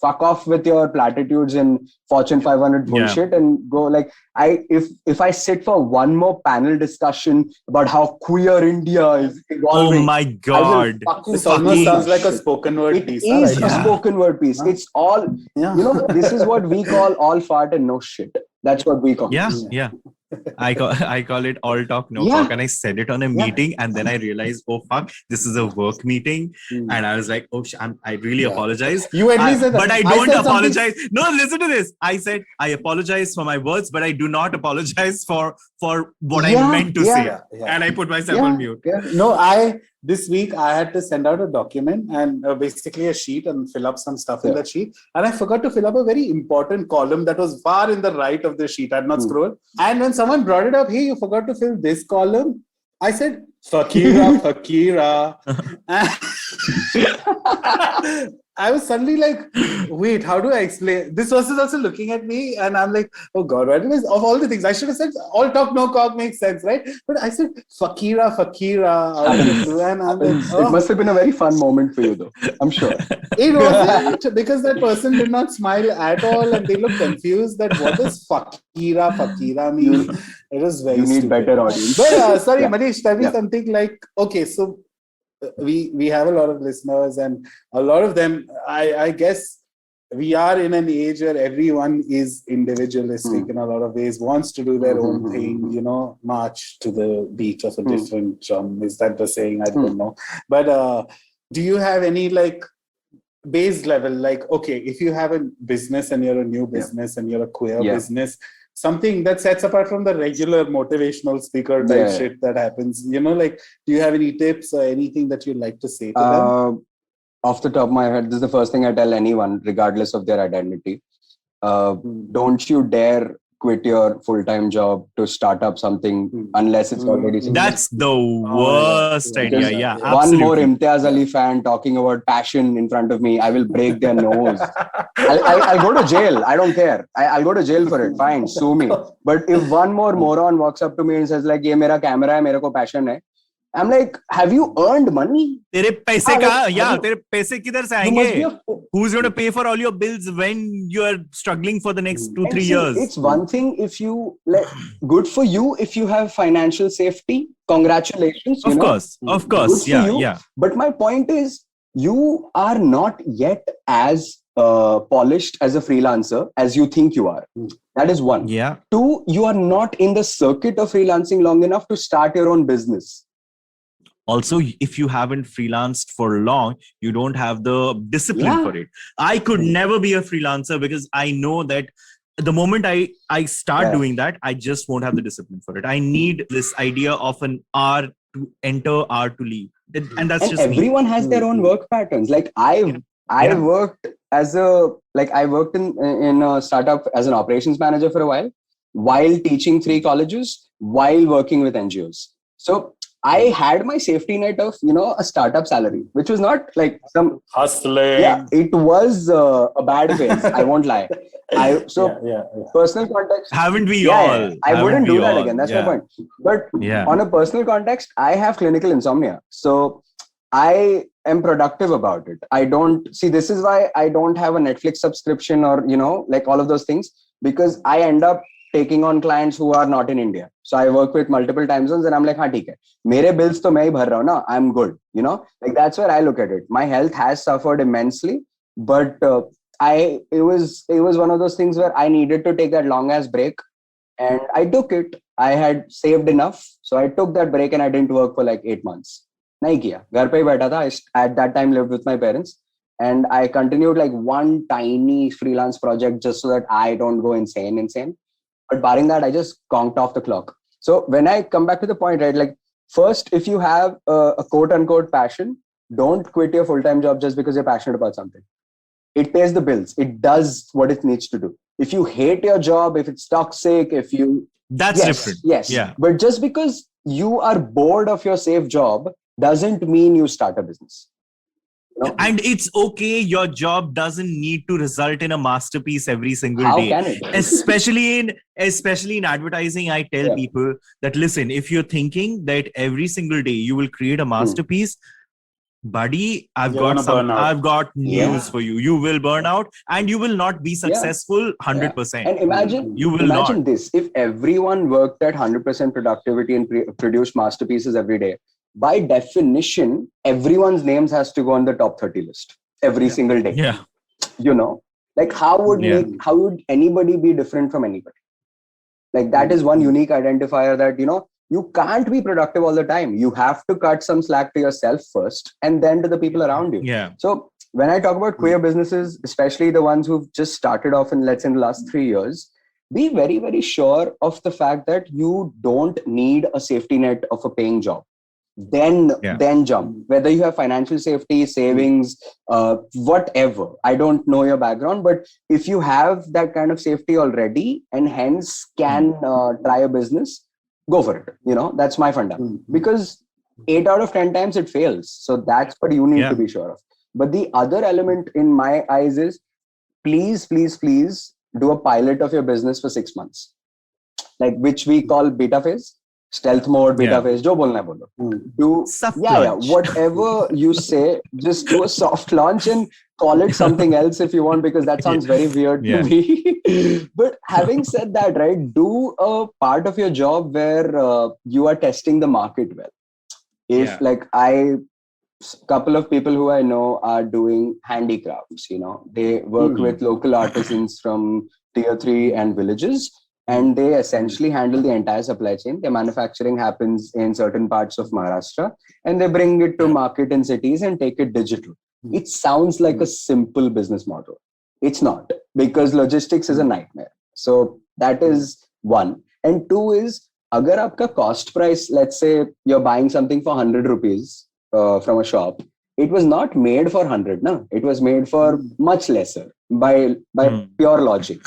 fuck off with your platitudes and Fortune 500 bullshit and go like, if I sit for one more panel discussion about how queer India is evolving. Oh my God. This almost sounds like a spoken word piece. It is a spoken word piece. It's all, this is what we call all fart and no shit. That's what we call it. Yeah. I call it all talk, no talk. And I said it on a meeting and then I realized, oh fuck, this is a work meeting. And I was like, oh, I really apologize. You at least said that. But I don't apologize. No, listen to this. I said, I apologize for my words, but I do not apologize for what I meant to say. And I put myself on mute. No, this week I had to send out a document and basically a sheet and fill up some stuff in that sheet. And I forgot to fill up a very important column that was far in the right of the sheet. I had not scrolled. And when someone brought it up, hey, you forgot to fill this column. I said, Fakira. I was suddenly like, wait, how do I explain? This person is also looking at me and I'm like, oh God, right? Of all the things, I should have said, all talk, no talk makes sense, right? But I said, Fakira. And I'm like, It must have been a very fun moment for you though, I'm sure. It wasn't, because that person did not smile at all and they looked confused that what does Fakira mean? It was very stupid. Better audience. But sorry, Manish, tell me something like, okay, so we have a lot of listeners and a lot of them, I guess we are in an age where everyone is individualistic in a lot of ways, wants to do their own thing, march to the beat of a different drum. Is that the saying? I don't know. But do you have any like base level, like, okay, if you have a business and you're a new business and you're a queer business, something that sets apart from the regular motivational speaker type shit that happens, like, do you have any tips or anything that you'd like to say to them? Off the top of my head, this is the first thing I tell anyone, regardless of their identity. Don't you dare quit your full-time job to start up something unless it's already successful. That's the worst idea. Yeah, one more Imtiaz Ali fan talking about passion in front of me, I will break their nose. I'll go to jail. I don't care. I'll go to jail for it. Fine, sue me. But if one more moron walks up to me and says like, "Ye mera camera hai, mere ko passion hai," I'm like, have you earned money? Tere paise tere paise kidhar se aayenge? Who's going to pay for all your bills when you're struggling for the next 2-3 years? It's one thing if you, good for you if you have financial safety. Congratulations. Of course. Yeah. But my point is, you are not yet as polished as a freelancer as you think you are. That is one. Yeah. 2, you are not in the circuit of freelancing long enough to start your own business. Also, if you haven't freelanced for long, you don't have the discipline for it. I could never be a freelancer because I know that the moment I start doing that, I just won't have the discipline for it. I need this idea of an hour to enter, hour to leave. And that's just everyone has their own work patterns. Like I worked I worked in a startup as an operations manager for a while teaching 3 colleges, while working with NGOs. So I had my safety net of, a startup salary, which was not like some hustling. Yeah, it was a bad phase. I won't lie. Personal context. Haven't we all? Yeah. I wouldn't do that again. That's my point. But on a personal context, I have clinical insomnia. So I am productive about it. I don't see, this is why I don't have a Netflix subscription or, like all of those things, because I end up taking on clients who are not in India. So I work with multiple time zones and I'm like, हाँ ठीक है, मेरे bills तो मैं ही भर रहा हूँ ना, I'm good. Like that's where I look at it. My health has suffered immensely, but it was one of those things where I needed to take that long ass break, and I took it. I had saved enough, so I took that break and I didn't work for like 8 months. नहीं किया, घर पे ही बैठा था. I at that time lived with my parents, and I continued like one tiny freelance project just so that I don't go insane. But barring that, I just conked off the clock. So when I come back to the point, right, like first, if you have a quote unquote passion, don't quit your full-time job just because you're passionate about something. It pays the bills. It does what it needs to do. If you hate your job, if it's toxic, that's different. Yes. Yeah. But just because you are bored of your safe job doesn't mean you start a business. And it's okay. Your job doesn't need to result in a masterpiece every single day. How can it? Especially in advertising, I tell people that, listen, if you're thinking that every single day you will create a masterpiece, buddy, I've got news for you. You will burn out and you will not be successful 100%. And imagine this. If everyone worked at 100% productivity and produced masterpieces every day, by definition, everyone's names has to go on the top 30 list every single day. Yeah. Like how would anybody be different from anybody? Like that is one unique identifier that, you can't be productive all the time. You have to cut some slack to yourself first and then to the people around you. Yeah. So when I talk about queer businesses, especially the ones who've just started off in the last 3 years, be very, very sure of the fact that you don't need a safety net of a paying job. Then jump. Whether you have financial safety, savings, whatever. I don't know your background, but if you have that kind of safety already and hence can try a business, go for it. That's my funda. Because 8 out of 10 times it fails. So that's what you need to be sure of. But the other element in my eyes is please do a pilot of your business for 6 months, like which we call beta phase. Stealth mode, beta phase, jo bolna hai bolo. Do whatever you say, just do a soft launch and call it something else if you want, because that sounds very weird to me. But having said that, right, do a part of your job where you are testing the market well. If couple of people who I know are doing handicrafts, they work with local artisans from tier 3 and villages. And they essentially handle the entire supply chain. Their manufacturing happens in certain parts of Maharashtra and they bring it to market in cities and take it digital. It sounds like a simple business model. It's not, because logistics is a nightmare. So that is one. And two is, agar aapka cost price, let's say you're buying something for 100 rupees from a shop, it was not made for 100, no? It was made for much lesser by pure logic.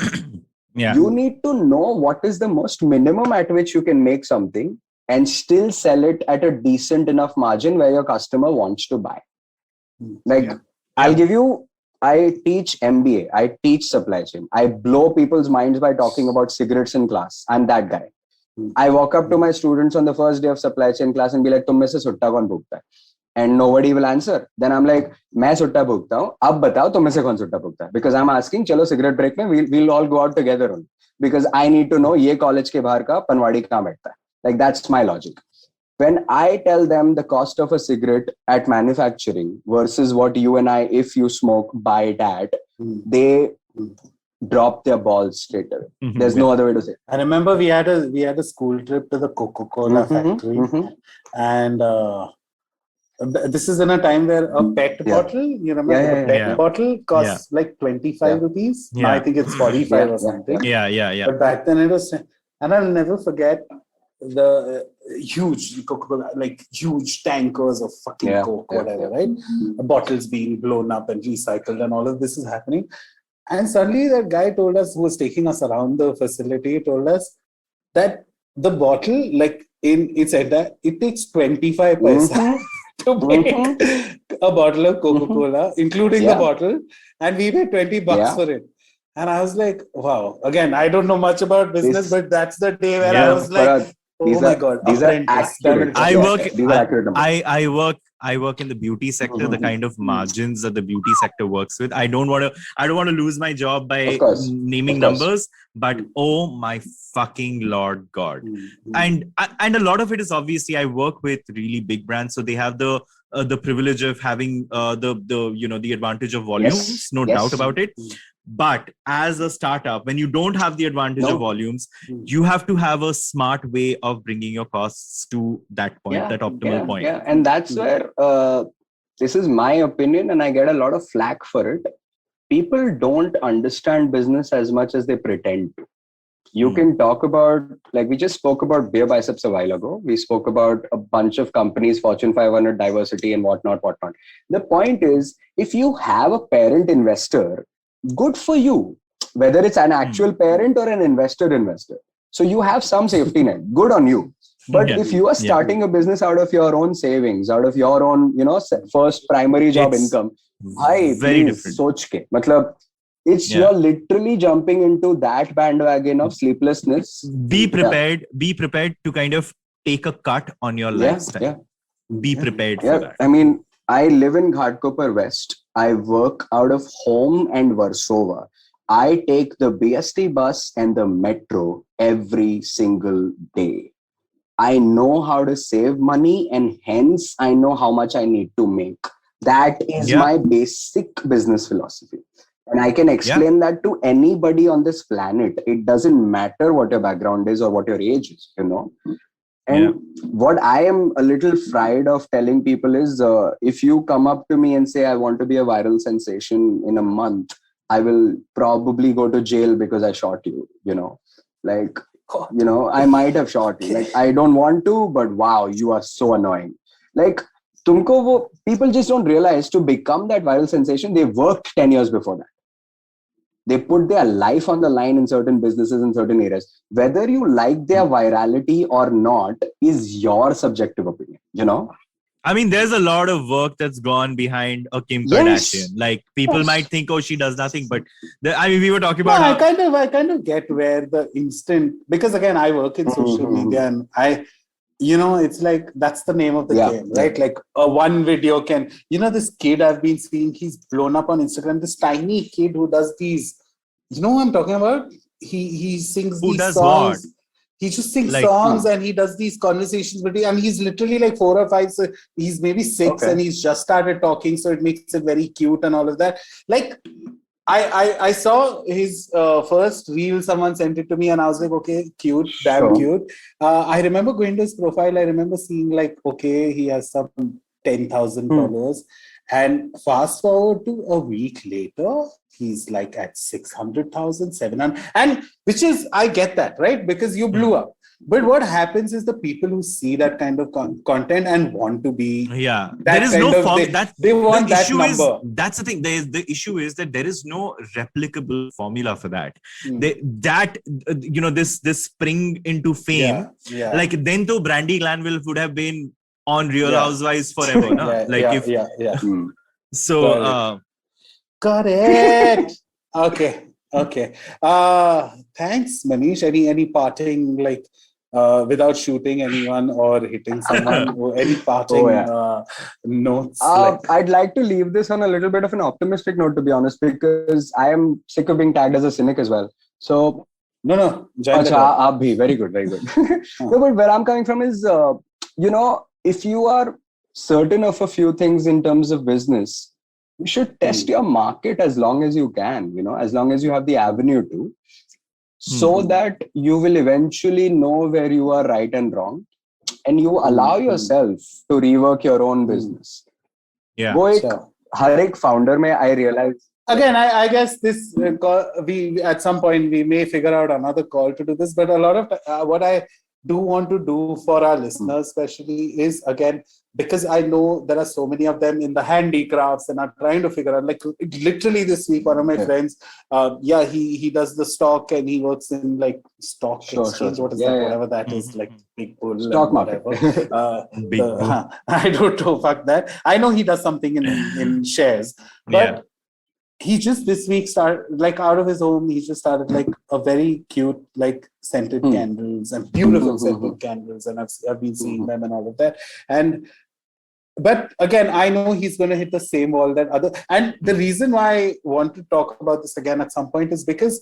You need to know what is the most minimum at which you can make something and still sell it at a decent enough margin where your customer wants to buy. I teach MBA, I teach supply chain. I blow people's minds by talking about cigarettes in class. I'm that guy. I walk up to my students on the first day of supply chain class and be like, "Tum mein se sutta kaun bhugta hai?" And nobody will answer. Then I'm like, मैं सुट्टा भुगता हूँ, अब बताओ तुम में से कौन सुट्टा भुगता है? Because I'm asking, चलो cigarette break में we'll all go out together only. Because I need to know ये college के बाहर का पनवाड़ी कहाँ बैठता है. Like that's my logic. When I tell them the cost of a cigarette at manufacturing versus what you and I, if you smoke, buy it at, they drop their balls straight away. There's no other way to say it. I remember we had a school trip to the Coca-Cola factory, and This is in a time where a PET bottle, you remember, the PET bottle costs like 25 rupees. Now I think it's 45 or something. Yeah. But back then it was, and I'll never forget the huge Coca-Cola, like huge tankers of fucking Coke, whatever, right? Bottles being blown up and recycled, and all of this is happening. And suddenly that guy told us, who was taking us around the facility, told us that the bottle, like it said that it takes 25 paisa to make a bottle of Coca-Cola, including the bottle, and we paid $20 for it. And I was like, wow. Again, I don't know much about business, but that's the day where I was like, oh my God. These are accurate. I work in the beauty sector, the kind of margins that the beauty sector works with. I don't want to lose my job by naming numbers, but oh my fucking Lord God. And a lot of it is obviously I work with really big brands, so they have the privilege of having the advantage of volumes, no doubt about it. But as a startup, when you don't have the advantage of volumes, you have to have a smart way of bringing your costs to that point, that optimal point. Yeah, and that's where this is my opinion, and I get a lot of flack for it. People don't understand business as much as they pretend to. You can talk about, like we just spoke about Beer Biceps a while ago. We spoke about a bunch of companies, Fortune 500 diversity and whatnot. The point is, if you have a parent investor, good for you, whether it's an actual parent or an investor. So you have some safety net. Good on you. But if you are starting a business out of your own savings, out of your own, first primary job income, very different. Soch ke. Matlab, you're literally jumping into that bandwagon of sleeplessness. Be prepared to kind of take a cut on your lifestyle. Be prepared for that. I mean, I live in Ghatkopar West. I work out of home and Warsaw. I take the BST bus and the metro every single day. I know how to save money, and hence I know how much I need to make. That is my basic business philosophy. And I can explain that to anybody on this planet. It doesn't matter what your background is or what your age is, And what I am a little fried of telling people is, if you come up to me and say, I want to be a viral sensation in a month, I will probably go to jail because I shot you, I might have shot you. Like, I don't want to, but wow, you are so annoying. Like, people just don't realize to become that viral sensation, they worked 10 years before that. They put their life on the line in certain businesses, in certain areas. Whether you like their virality or not is your subjective opinion, I mean, there's a lot of work that's gone behind a Kim Kardashian. Like, people might think, oh, she does nothing. But, we were talking about... I kind of get where the instant... Because, again, I work in social media, and it's like, that's the name of the game, right? Like, one video can... this kid I've been seeing, he's blown up on Instagram. This tiny kid who does these... You know what I'm talking about? He sings these songs. What? He just sings songs and he does these conversations and he's literally like 4 or 5. So he's maybe 6 and he's just started talking. So it makes it very cute and all of that. Like, I saw his first reel. Someone sent it to me and I was like, okay, cute, damn cute. I remember going to his profile. I remember seeing like, okay, he has some 10,000 followers. And fast forward to a week later, he's like at 600,000, 700. And which is, I get that, right? Because you blew up. But what happens is the people who see that kind of content and want to be... there is no formula. They want that number. That's the thing. The issue is that there is no replicable formula for that. This spring into fame, like then to Brandi Glanville would have been on Real Housewives forever. So... Got it. Okay. Thanks, Manish. Any parting, like, without shooting anyone or hitting someone, or any parting notes? I'd like to leave this on a little bit of an optimistic note, to be honest, because I am sick of being tagged as a cynic as well. So no. Very good. No, but where I'm coming from is, if you are certain of a few things in terms of business, you should test your market as long as you can, as long as you have the avenue to, so that you will eventually know where you are right and wrong. and you allow yourself to rework your own business. वो एक हर एक founder में I realize. Again, I guess this we at some point we may figure out another call to do this, but a lot of what I do want to do for our listeners especially is, again, because I know there are so many of them in the handicrafts and are trying to figure out, like literally this week, one of my friends, he does the stock and he works in like stock exchange. What is that? Whatever that is, like big bull. Stock market. I don't know, fuck that. I know he does something in shares, but he just this week started, like out of his home, he just started like a very cute, like scented candles and beautiful scented candles, and I've been seeing them and all of that. But again, I know he's going to hit the same wall that other. And the reason why I want to talk about this again at some point is because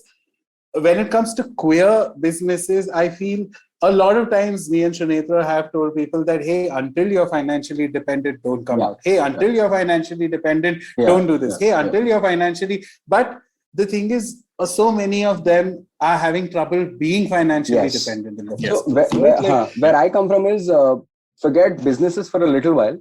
when it comes to queer businesses, I feel a lot of times me and Shunetra have told people that, hey, until you're financially dependent, don't come out. Hey, until you're financially dependent, don't do this. Hey, until you're financially... But the thing is, so many of them are having trouble being financially dependent in the first place. Where I come from is, forget businesses for a little while.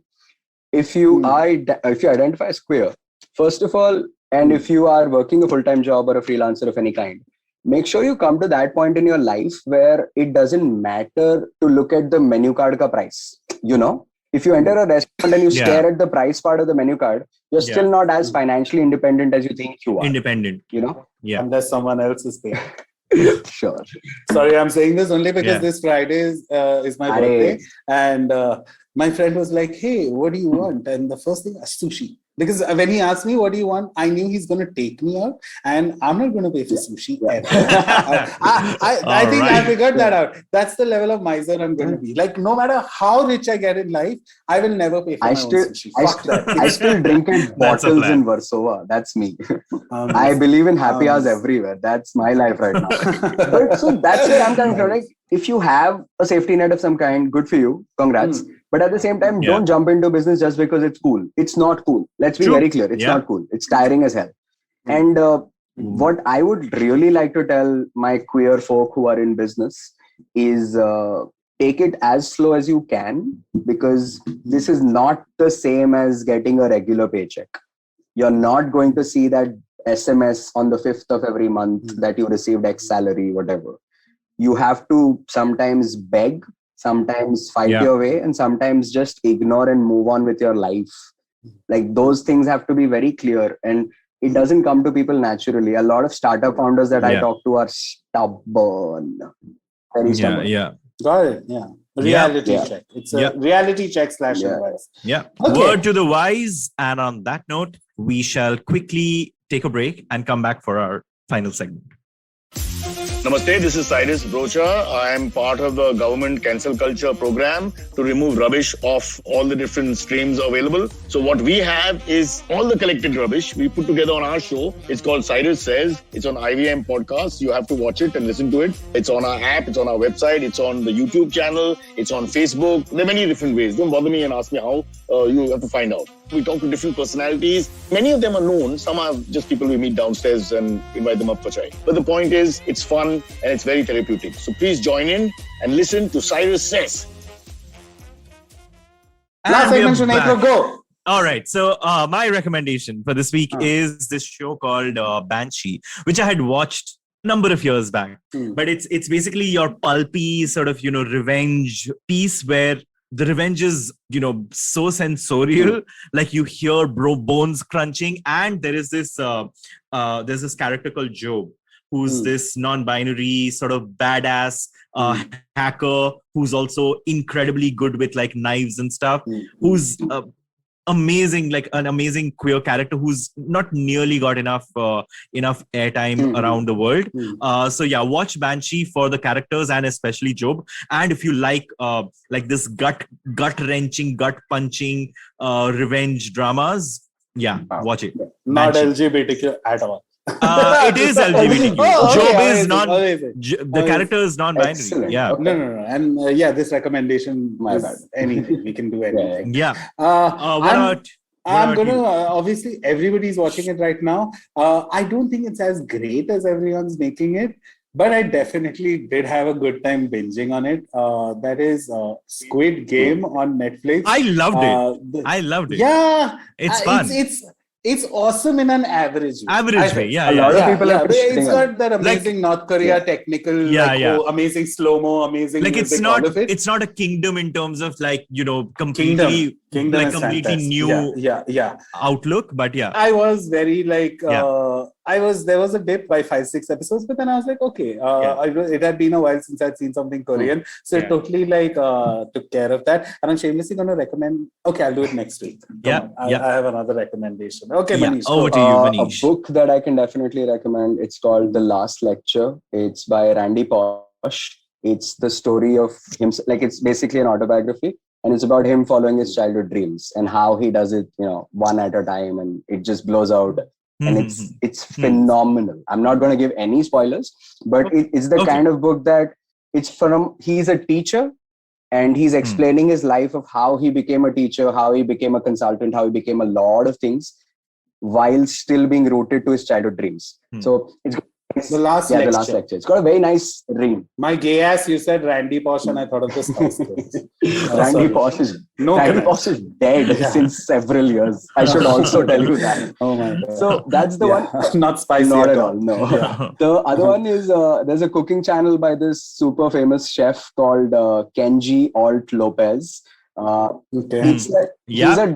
If you identify as queer, first of all, and if you are working a full-time job or a freelancer of any kind, make sure you come to that point in your life where it doesn't matter to look at the menu card ka price. You know, if you enter a restaurant and you stare at the price part of the menu card, you're still not as financially independent as you think you are. Independent. You know? Yeah. Unless someone else is paying. Sure. Sorry, I'm saying this only because this Friday is my birthday. And my friend was like, hey, what do you want? And the first thing, sushi. Because when he asked me, what do you want? I knew he's going to take me out and I'm not going to pay for sushi. Ever. I think I figured that out. That's the level of miser I'm going to be. Like, no matter how rich I get in life, I will never pay for my own sushi. I still drink in bottles in Warsaw. That's me. I believe in happy hours everywhere. That's my life right now. But, so that's where I'm coming from. Like, if you have a safety net of some kind, good for you. Congrats. But at the same time, don't jump into business just because it's cool. It's not cool. Let's be very clear. It's not cool. It's tiring as hell. And what I would really like to tell my queer folk who are in business is take it as slow as you can, because this is not the same as getting a regular paycheck. You're not going to see that SMS on the 5th of every month that you received X salary, whatever. You have to sometimes beg, sometimes fight your way, and sometimes just ignore and move on with your life. Like, those things have to be very clear, and it doesn't come to people naturally. A lot of startup founders that I talk to are stubborn. Very stubborn. Got it. Reality check. It's a reality check / advice. Word to the wise. And on that note, we shall quickly take a break and come back for our final segment. Namaste, this is Cyrus Brocha. I am part of the government cancel culture program to remove rubbish off all the different streams available. So what we have is all the collected rubbish we put together on our show. It's called Cyrus Says. It's on IVM Podcast. You have to watch it and listen to it. It's on our app. It's on our website. It's on the YouTube channel. It's on Facebook. There are many different ways. Don't bother me and ask me how. You have to find out. We talk to different personalities. Many of them are known. Some are just people we meet downstairs and invite them up for chai. But the point is, it's fun and it's very therapeutic. So please join in and listen to Cyrus Says. Last segment, April, go. All right. So my recommendation for this week is this show called Banshee, which I had watched a number of years back. But it's basically your pulpy sort of, revenge piece where the revenge is, so sensorial, like you hear bones crunching. And there is this, there's this character called Job, who's this non-binary sort of badass hacker, who's also incredibly good with like knives and stuff, who's amazing, like an amazing queer character who's not nearly got enough airtime around the world. So yeah, watch Banshee for the characters and especially Job. And if you like this gut wrenching, gut punching revenge dramas, watch it. Not LGBTQ at all. It is LGBTQ. Job is not. The character is non-binary. Excellent. Yeah. Okay. No. And this recommendation is anything. We can do anything. Yeah. I'm gonna obviously everybody's watching it right now. I don't think it's as great as everyone's making it, But I definitely did have a good time binging on it. That is Squid Game on Netflix. I loved it. Yeah, it's fun. It's awesome in an average way. Average way, yeah. A lot of people are it's got that amazing North Korea technical, amazing slow-mo, amazing like music, it's not a kingdom in terms of like, completely new outlook, but yeah. I was very like there was a dip by 5-6 episodes, but then I was like, okay, it had been a while since I'd seen something Korean, so it totally like took care of that. And I'm shamelessly going to recommend. Okay, I'll do it next week. I have another recommendation. Okay, Manish. Over to you, Manish. A book that I can definitely recommend. It's called The Last Lecture. It's by Randy Pausch. It's the story of him. Like, it's basically an autobiography. And it's about him following his childhood dreams and how he does it, one at a time, and it just blows out. And it's phenomenal. I'm not going to give any spoilers, but it's the kind of book that he's a teacher and he's explaining his life of how he became a teacher, how he became a consultant, how he became a lot of things while still being rooted to his childhood dreams. So it's The Last Lecture. It's got a very nice read. My gay ass, you said Randy Pausch, and I thought of this. Randy Pausch is dead since several years. I should also tell you that. Oh my God. So that's the one. Not spicy Not at all. No. The other one is there's a cooking channel by this super famous chef called Kenji Alt Lopez. It's like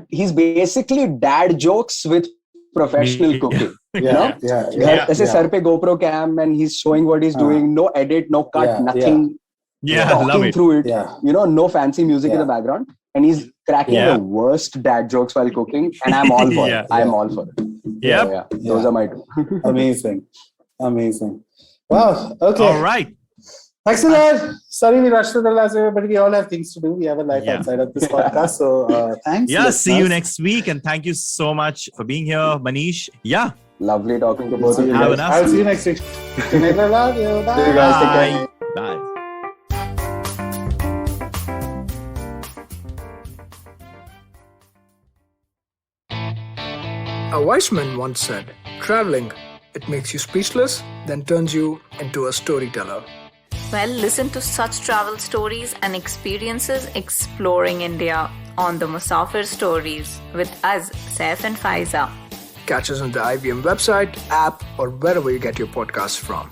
he's basically dad jokes with professional cooking. There's a sir pe GoPro cam and he's showing what he's doing. No edit, no cut, nothing. Talking through it. No fancy music in the background. And he's cracking the worst dad jokes while cooking. And I'm all for it. I'm all for it. Those are my two. Amazing. Wow. Okay. All right. Excellent. Sorry we rushed to the last year, but we all have things to do. We have a life outside of this podcast. So thanks. Yeah, see you next week. And thank you so much for being here, Manish. Yeah. Lovely talking to both of you. I'll see you next week. Love you. Bye. See you guys. Take care. Bye. A wise man once said, traveling, it makes you speechless, then turns you into a storyteller. Well, listen to such travel stories and experiences exploring India on the Musafir Stories with us, Saif and Faiza. Catch us on the IVM website, app, or wherever you get your podcasts from.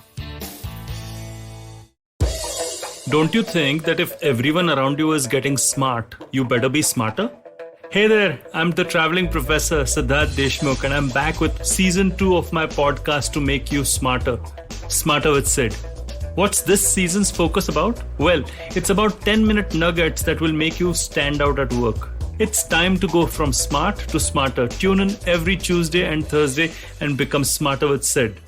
Don't you think that if everyone around you is getting smart, you better be smarter? Hey there, I'm the traveling professor Siddharth Deshmukh, and I'm back with season 2 of my podcast to make you smarter. Smarter with Sid. What's this season's focus about? Well, it's about 10-minute nuggets that will make you stand out at work. It's time to go from smart to smarter. Tune in every Tuesday and Thursday and become smarter with Sid.